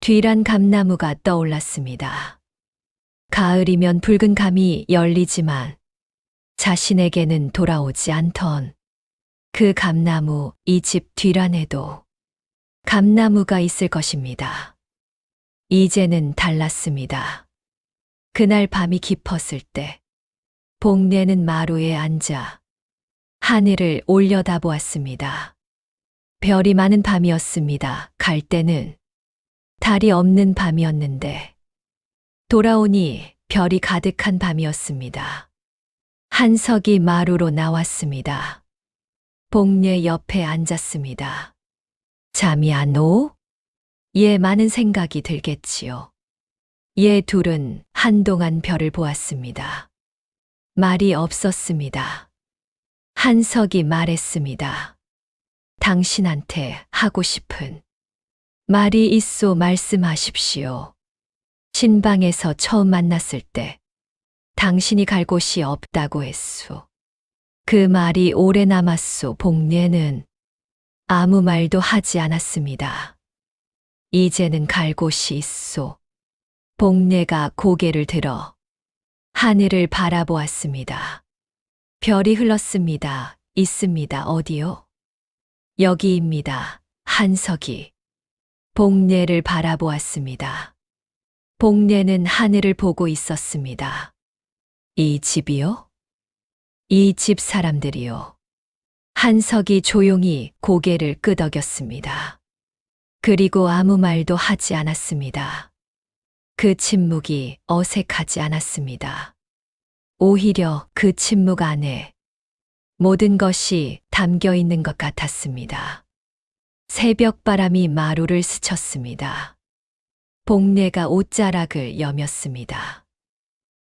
뒤란 감나무가 떠올랐습니다. 가을이면 붉은 감이 열리지만 자신에게는 돌아오지 않던 그 감나무, 이 집 뒤란에도 감나무가 있을 것입니다. 이제는 달랐습니다. 그날 밤이 깊었을 때 복례는 마루에 앉아 하늘을 올려다보았습니다. 별이 많은 밤이었습니다. 갈 때는 달이 없는 밤이었는데 돌아오니 별이 가득한 밤이었습니다. 한석이 마루로 나왔습니다. 복례 옆에 앉았습니다. 잠이 안 오? 많은 생각이 들겠지요. 둘은 한동안 별을 보았습니다. 말이 없었습니다. 한석이 말했습니다. 당신한테 하고 싶은 말이 있소. 말씀하십시오. 신방에서 처음 만났을 때 당신이 갈 곳이 없다고 했소. 그 말이 오래 남았소. 복례는 아무 말도 하지 않았습니다. 이제는 갈 곳이 있소. 복례가 고개를 들어 하늘을 바라보았습니다. 별이 흘렀습니다. 있습니다. 어디요? 여기입니다. 한석이 복례를 바라보았습니다. 복례는 하늘을 보고 있었습니다. 이 집이요? 이 집 사람들이요. 한석이 조용히 고개를 끄덕였습니다. 그리고 아무 말도 하지 않았습니다. 그 침묵이 어색하지 않았습니다. 오히려 그 침묵 안에 모든 것이 담겨 있는 것 같았습니다. 새벽바람이 마루를 스쳤습니다. 복례가 옷자락을 여몄습니다.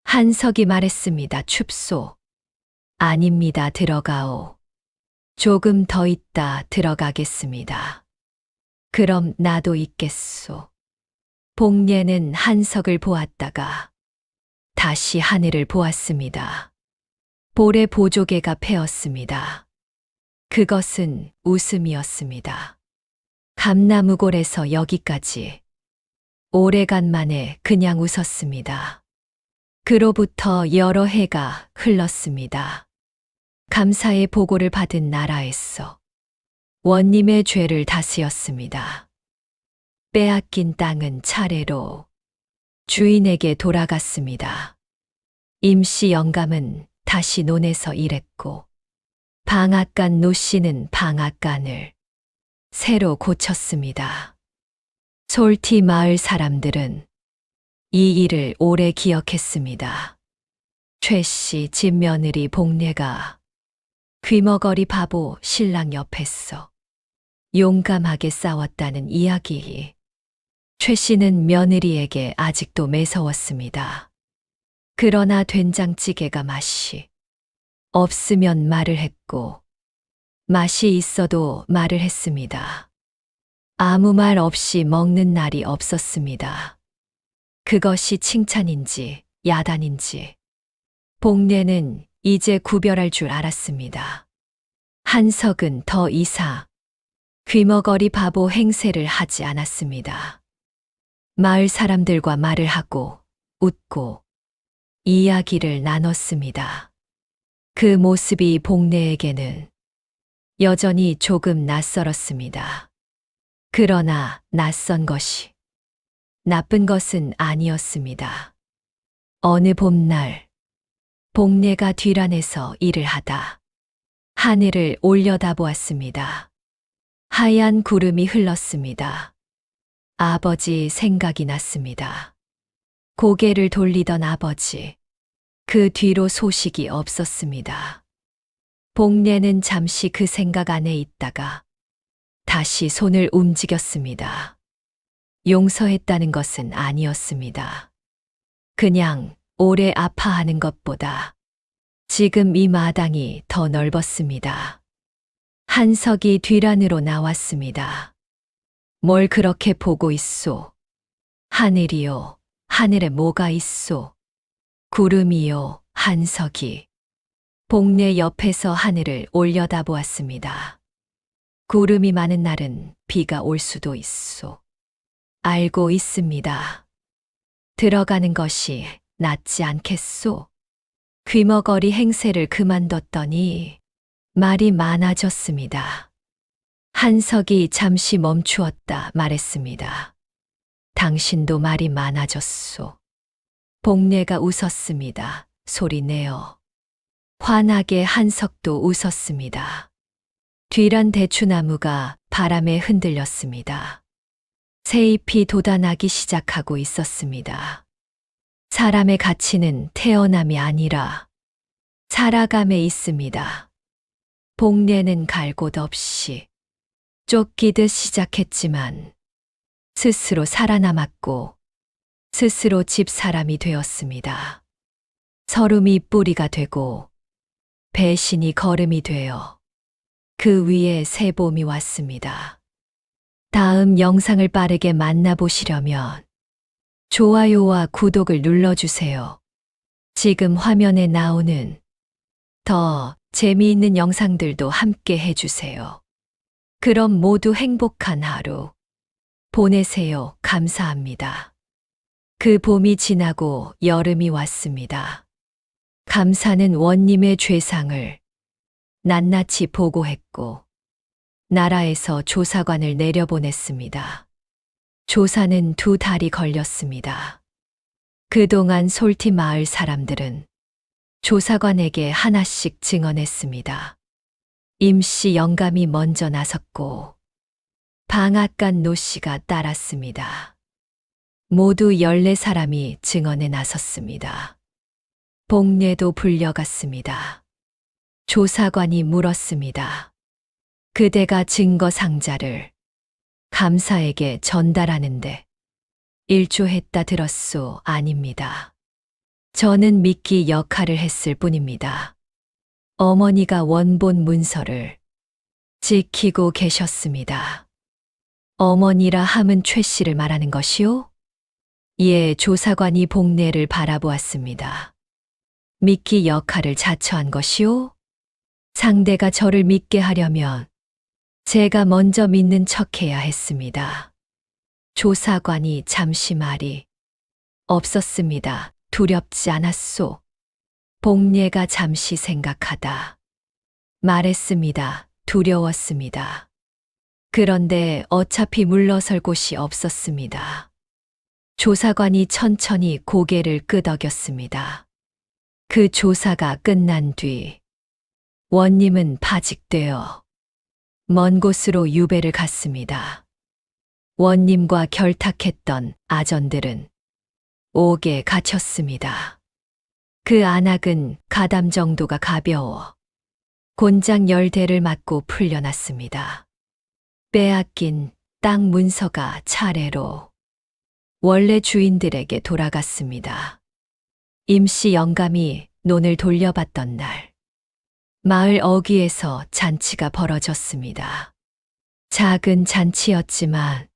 한석이 말했습니다. 춥소. 아닙니다. 들어가오. 조금 더 있다 들어가겠습니다. 그럼 나도 있겠소. 복례는 한석을 보았다가 다시 하늘을 보았습니다. 볼에 보조개가 패었습니다. 그것은 웃음이었습니다. 감나무골에서 여기까지 오래간만에 그냥 웃었습니다. 그로부터 여러 해가 흘렀습니다. 감사의 보고를 받은 나라에서 원님의 죄를 다스렸습니다. 빼앗긴 땅은 차례로 주인에게 돌아갔습니다. 임씨 영감은 다시 논에서 일했고 방앗간 노씨는 방앗간을 새로 고쳤습니다. 솔티 마을 사람들은 이 일을 오래 기억했습니다. 최씨 집 며느리 복례가 귀머거리 바보 신랑 옆에서 용감하게 싸웠다는 이야기. 최씨는 며느리에게 아직도 매서웠습니다. 그러나 된장찌개가 맛이 없으면 말을 했고 맛이 있어도 말을 했습니다. 아무 말 없이 먹는 날이 없었습니다. 그것이 칭찬인지 야단인지 복례는 이제 구별할 줄 알았습니다. 한석은 더 이상 귀머거리 바보 행세를 하지 않았습니다. 마을 사람들과 말을 하고 웃고 이야기를 나눴습니다. 그 모습이 복례에게는 여전히 조금 낯설었습니다. 그러나 낯선 것이 나쁜 것은 아니었습니다. 어느 봄날 복례가 뒤란에서 일을 하다 하늘을 올려다보았습니다. 하얀 구름이 흘렀습니다. 아버지 생각이 났습니다. 고개를 돌리던 아버지. 그 뒤로 소식이 없었습니다. 복례는 잠시 그 생각 안에 있다가 다시 손을 움직였습니다. 용서했다는 것은 아니었습니다. 그냥 오래 아파하는 것보다 지금 이 마당이 더 넓었습니다. 한석이 뒤란으로 나왔습니다. 뭘 그렇게 보고 있소? 하늘이요. 하늘에 뭐가 있소? 구름이요. 한석이 복례 옆에서 하늘을 올려다보았습니다. 구름이 많은 날은 비가 올 수도 있소. 알고 있습니다. 들어가는 것이 낫지 않겠소? 귀머거리 행세를 그만뒀더니 말이 많아졌습니다. 한석이 잠시 멈추었다 말했습니다. 당신도 말이 많아졌소. 복례가 웃었습니다. 소리내어. 환하게 한석도 웃었습니다. 뒤란 대추나무가 바람에 흔들렸습니다. 새잎이 돋아나기 시작하고 있었습니다. 사람의 가치는 태어남이 아니라 살아감에 있습니다. 복례는 갈 곳 없이 쫓기듯 시작했지만 스스로 살아남았고 스스로 집 사람이 되었습니다. 서름이 뿌리가 되고 배신이 거름이 되어 그 위에 새 봄이 왔습니다. 다음 영상을 빠르게 만나보시려면 좋아요와 구독을 눌러주세요. 지금 화면에 나오는 더 재미있는 영상들도 함께 해주세요. 그럼 모두 행복한 하루 보내세요. 감사합니다. 그 봄이 지나고 여름이 왔습니다. 감사는 원님의 죄상을 낱낱이 보고했고 나라에서 조사관을 내려보냈습니다. 조사는 2달이 걸렸습니다. 그동안 솔티 마을 사람들은 조사관에게 하나씩 증언했습니다. 임씨 영감이 먼저 나섰고 방앗간 노씨가 따랐습니다. 모두 14사람이 증언에 나섰습니다. 복례도 불려갔습니다. 조사관이 물었습니다. 그대가 증거 상자를 감사에게 전달하는데 일조했다 들었소? 아닙니다. 저는 미끼 역할을 했을 뿐입니다. 어머니가 원본 문서를 지키고 계셨습니다. 어머니라 함은 최 씨를 말하는 것이요? 예, 조사관이 복례를 바라보았습니다. 미끼 역할을 자처한 것이요? 상대가 저를 믿게 하려면 제가 먼저 믿는 척해야 했습니다. 조사관이 잠시 말이 없었습니다. 두렵지 않았소? 복례가 잠시 생각하다 말했습니다. 두려웠습니다. 그런데 어차피 물러설 곳이 없었습니다. 조사관이 천천히 고개를 끄덕였습니다. 그 조사가 끝난 뒤 원님은 파직되어 먼 곳으로 유배를 갔습니다. 원님과 결탁했던 아전들은 옥에 갇혔습니다. 그 안악은 가담 정도가 가벼워 곤장 10대를 맞고 풀려났습니다. 빼앗긴 땅 문서가 차례로 원래 주인들에게 돌아갔습니다. 임씨 영감이 논을 돌려받던 날 마을 어귀에서 잔치가 벌어졌습니다. 작은 잔치였지만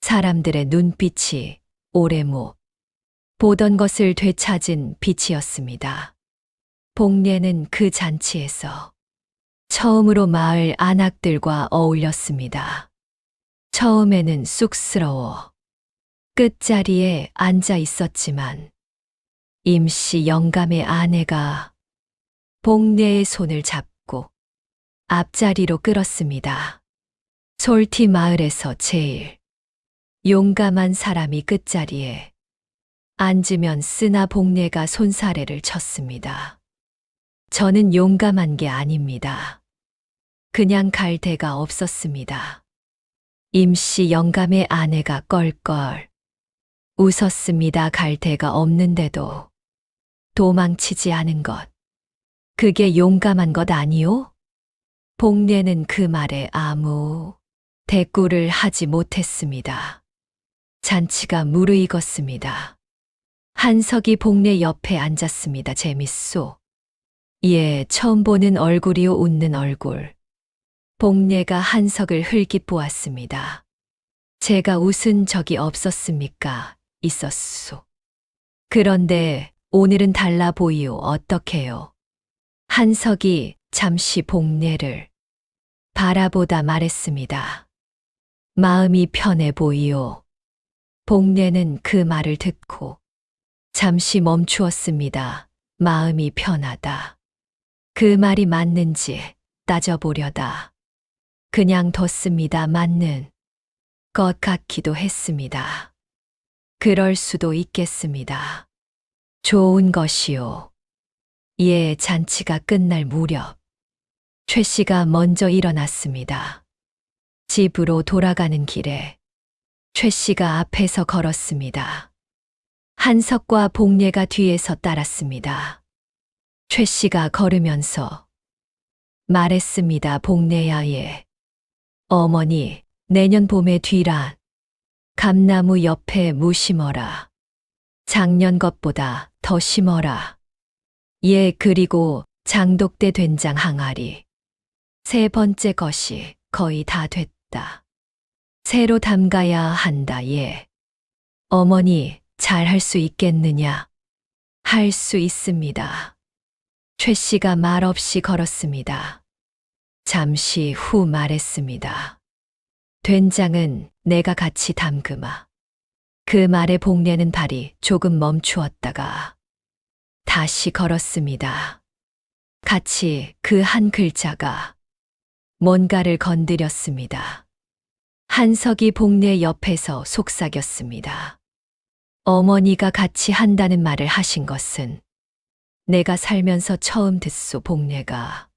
사람들의 눈빛이 오래 못 보던 것을 되찾은 빛이었습니다. 복례는 그 잔치에서 처음으로 마을 안악들과 어울렸습니다. 처음에는 쑥스러워 끝자리에 앉아 있었지만 임씨 영감의 아내가 복례의 손을 잡고 앞자리로 끌었습니다. 솔티 마을에서 제일 용감한 사람이 끝자리에 앉으면 쓰나 복례가 손사래를 쳤습니다. 저는 용감한 게 아닙니다. 그냥 갈 데가 없었습니다. 임씨 영감의 아내가 껄껄 웃었습니다. 갈 데가 없는데도 도망치지 않은 것. 그게 용감한 것 아니오? 복례는 그 말에 아무 대꾸를 하지 못했습니다. 잔치가 무르익었습니다. 한석이 복례 옆에 앉았습니다. 재밌소? 예, 처음 보는 얼굴이요. 웃는 얼굴. 복례가 한석을 흘깃 보았습니다. 제가 웃은 적이 없었습니까? 있었소. 그런데 오늘은 달라 보이오. 어떻게요? 한석이 잠시 복례를 바라보다 말했습니다. 마음이 편해 보이오. 복례는 그 말을 듣고 잠시 멈추었습니다. 마음이 편하다. 그 말이 맞는지 따져보려다 그냥 뒀습니다. 맞는 것 같기도 했습니다. 그럴 수도 있겠습니다. 좋은 것이요. 예, 잔치가 끝날 무렵 최 씨가 먼저 일어났습니다. 집으로 돌아가는 길에 최 씨가 앞에서 걸었습니다. 한석과 복례가 뒤에서 따랐습니다. 최 씨가 걸으면서 말했습니다. 복례야, 예. 어머니, 내년 봄에 뒤란 감나무 옆에 무 심어라. 작년 것보다 더 심어라. 예, 그리고 장독대 된장 항아리. 세 번째 것이 거의 다 됐다. 새로 담가야 한다, 예. 어머니, 잘 할 수 있겠느냐? 할 수 있습니다. 최 씨가 말없이 걸었습니다. 잠시 후 말했습니다. 된장은 내가 같이 담그마. 그 말에 복내는 발이 조금 멈추었다가 다시 걸었습니다. 같이 그 한 글자가 뭔가를 건드렸습니다. 한석이 복내 옆에서 속삭였습니다. 어머니가 같이 한다는 말을 하신 것은 내가 살면서 처음 듣소. 복내가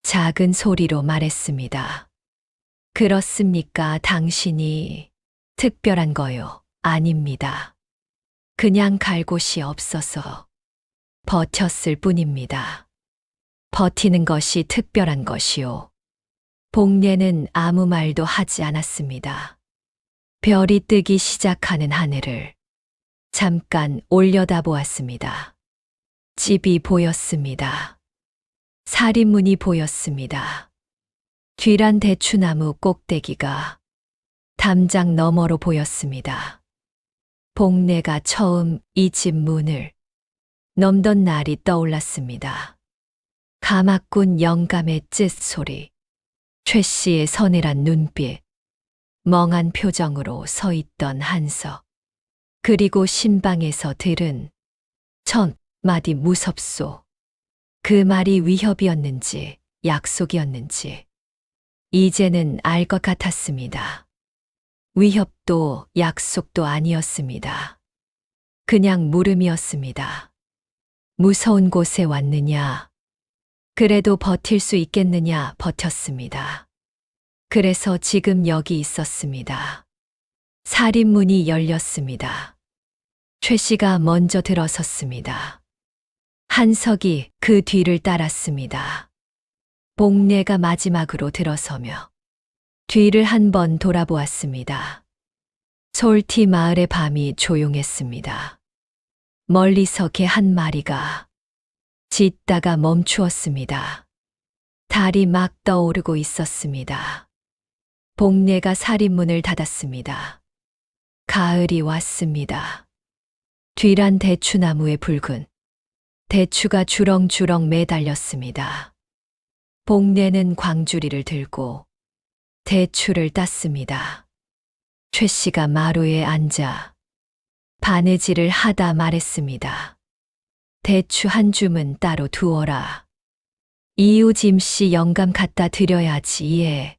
작은 소리로 말했습니다. 그렇습니까? 당신이 특별한 거요? 아닙니다. 그냥 갈 곳이 없어서 버텼을 뿐입니다. 버티는 것이 특별한 것이요. 복내는 아무 말도 하지 않았습니다. 별이 뜨기 시작하는 하늘을 잠깐 올려다보았습니다. 집이 보였습니다. 살인문이 보였습니다. 뒤란 대추나무 꼭대기가 담장 너머로 보였습니다. 복내가 처음 이 집 문을 넘던 날이 떠올랐습니다. 가마꾼 영감의 쯧소리, 최 씨의 서늘한 눈빛, 멍한 표정으로 서 있던 한석, 그리고 신방에서 들은 첫 마디 무섭소. 그 말이 위협이었는지 약속이었는지 이제는 알 것 같았습니다. 위협도 약속도 아니었습니다. 그냥 물음이었습니다. 무서운 곳에 왔느냐? 그래도 버틸 수 있겠느냐? 버텼습니다. 그래서 지금 여기 있었습니다. 살인문이 열렸습니다. 최 씨가 먼저 들어섰습니다. 한석이 그 뒤를 따랐습니다. 복내가 마지막으로 들어서며 뒤를 한번 돌아보았습니다. 솔티 마을의 밤이 조용했습니다. 멀리서 개 한 마리가 짖다가 멈추었습니다. 달이 막 떠오르고 있었습니다. 복내가 살인문을 닫았습니다. 가을이 왔습니다. 뒤란 대추나무에 붉은 대추가 주렁주렁 매달렸습니다. 복내는 광주리를 들고 대추를 땄습니다. 최 씨가 마루에 앉아 바느질을 하다 말했습니다. 대추 한 줌은 따로 두어라. 이웃 임씨 영감 갖다 드려야지. 예.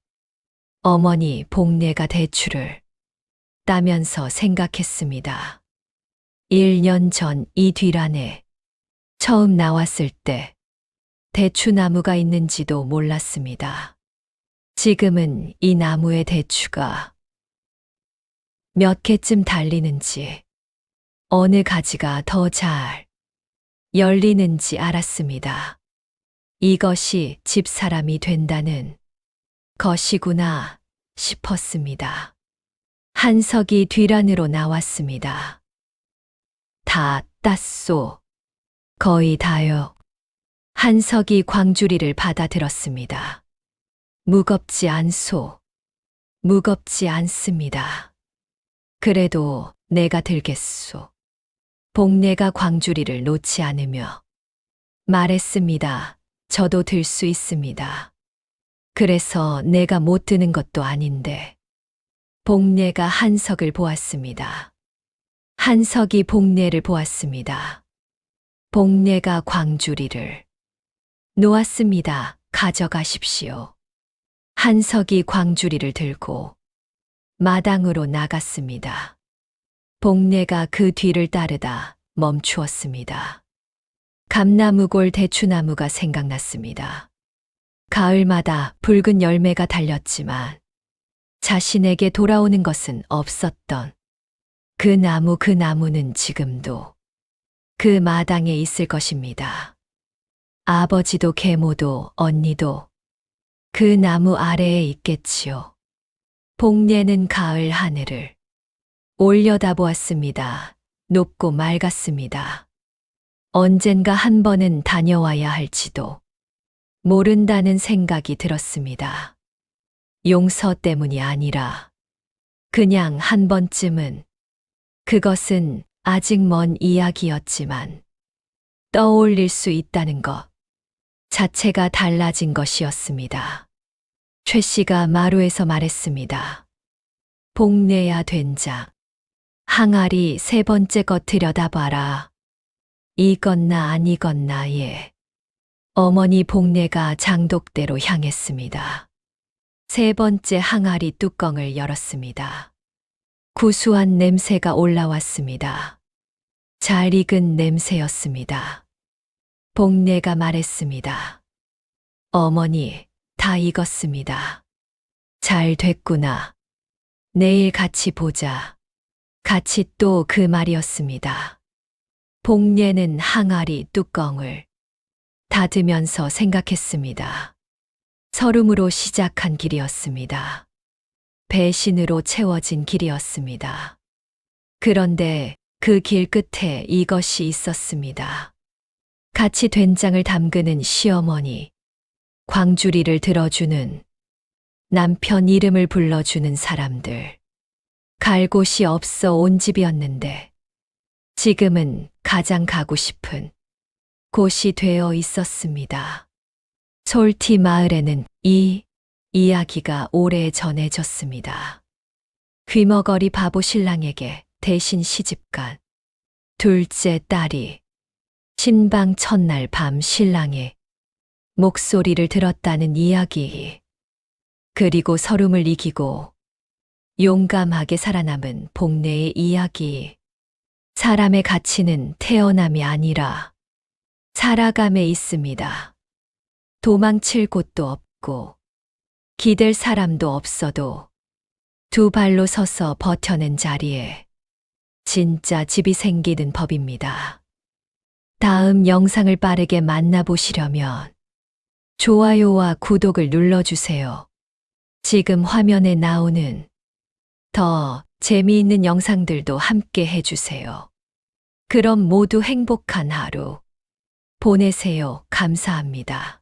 어머니. 복내가 대추를 따면서 생각했습니다. 1년 전 이 뒤란에 처음 나왔을 때 대추나무가 있는지도 몰랐습니다. 지금은 이 나무의 대추가 몇 개쯤 달리는지, 어느 가지가 더 잘 열리는지 알았습니다. 이것이 집사람이 된다는 것이구나 싶었습니다. 한석이 뒤란으로 나왔습니다. 다 땄소. 거의 다요. 한석이 광주리를 받아들었습니다. 무겁지 않소. 무겁지 않습니다. 그래도 내가 들겠소. 복내가 광주리를 놓지 않으며 말했습니다. 저도 들 수 있습니다. 그래서 내가 못 드는 것도 아닌데. 복내가 한석을 보았습니다. 한석이 복내를 보았습니다. 복내가 광주리를 놓았습니다. 가져가십시오. 한석이 광주리를 들고 마당으로 나갔습니다. 복내가 그 뒤를 따르다 멈추었습니다. 감나무골 대추나무가 생각났습니다. 가을마다 붉은 열매가 달렸지만 자신에게 돌아오는 것은 없었던 그 나무는 지금도 그 마당에 있을 것입니다. 아버지도 계모도 언니도 그 나무 아래에 있겠지요. 복내는 가을 하늘을 올려다보았습니다. 높고 맑았습니다. 언젠가 한 번은 다녀와야 할지도 모른다는 생각이 들었습니다. 용서 때문이 아니라 그냥 한 번쯤은, 그것은 아직 먼 이야기였지만 떠올릴 수 있다는 것 자체가 달라진 것이었습니다. 최 씨가 마루에서 말했습니다. 복내야 된장. 항아리 세 번째 것 들여다봐라. 이건나 아니건나 예. 어머니 복내가 장독대로 향했습니다. 세 번째 항아리 뚜껑을 열었습니다. 구수한 냄새가 올라왔습니다. 잘 익은 냄새였습니다. 복내가 말했습니다. 어머니, 다 익었습니다. 잘 됐구나. 내일 같이 보자. 같이 또 그 말이었습니다. 복내는 항아리 뚜껑을 닫으면서 생각했습니다. 서름으로 시작한 길이었습니다. 배신으로 채워진 길이었습니다. 그런데 그 길 끝에 이것이 있었습니다. 같이 된장을 담그는 시어머니, 광주리를 들어주는 남편 이름을 불러주는 사람들. 갈 곳이 없어 온 집이었는데 지금은 가장 가고 싶은 곳이 되어 있었습니다. 솔티 마을에는 이 이야기가 오래 전해졌습니다. 귀머거리 바보 신랑에게 대신 시집간 둘째 딸이 신방 첫날 밤 신랑의 목소리를 들었다는 이야기. 그리고 서름을 이기고 용감하게 살아남은 복내의 이야기. 사람의 가치는 태어남이 아니라 살아감에 있습니다. 도망칠 곳도 없고 기댈 사람도 없어도 두 발로 서서 버텨낸 자리에 진짜 집이 생기는 법입니다. 다음 영상을 빠르게 만나보시려면 좋아요와 구독을 눌러주세요. 지금 화면에 나오는 더 재미있는 영상들도 함께 해주세요. 그럼 모두 행복한 하루 보내세요. 감사합니다.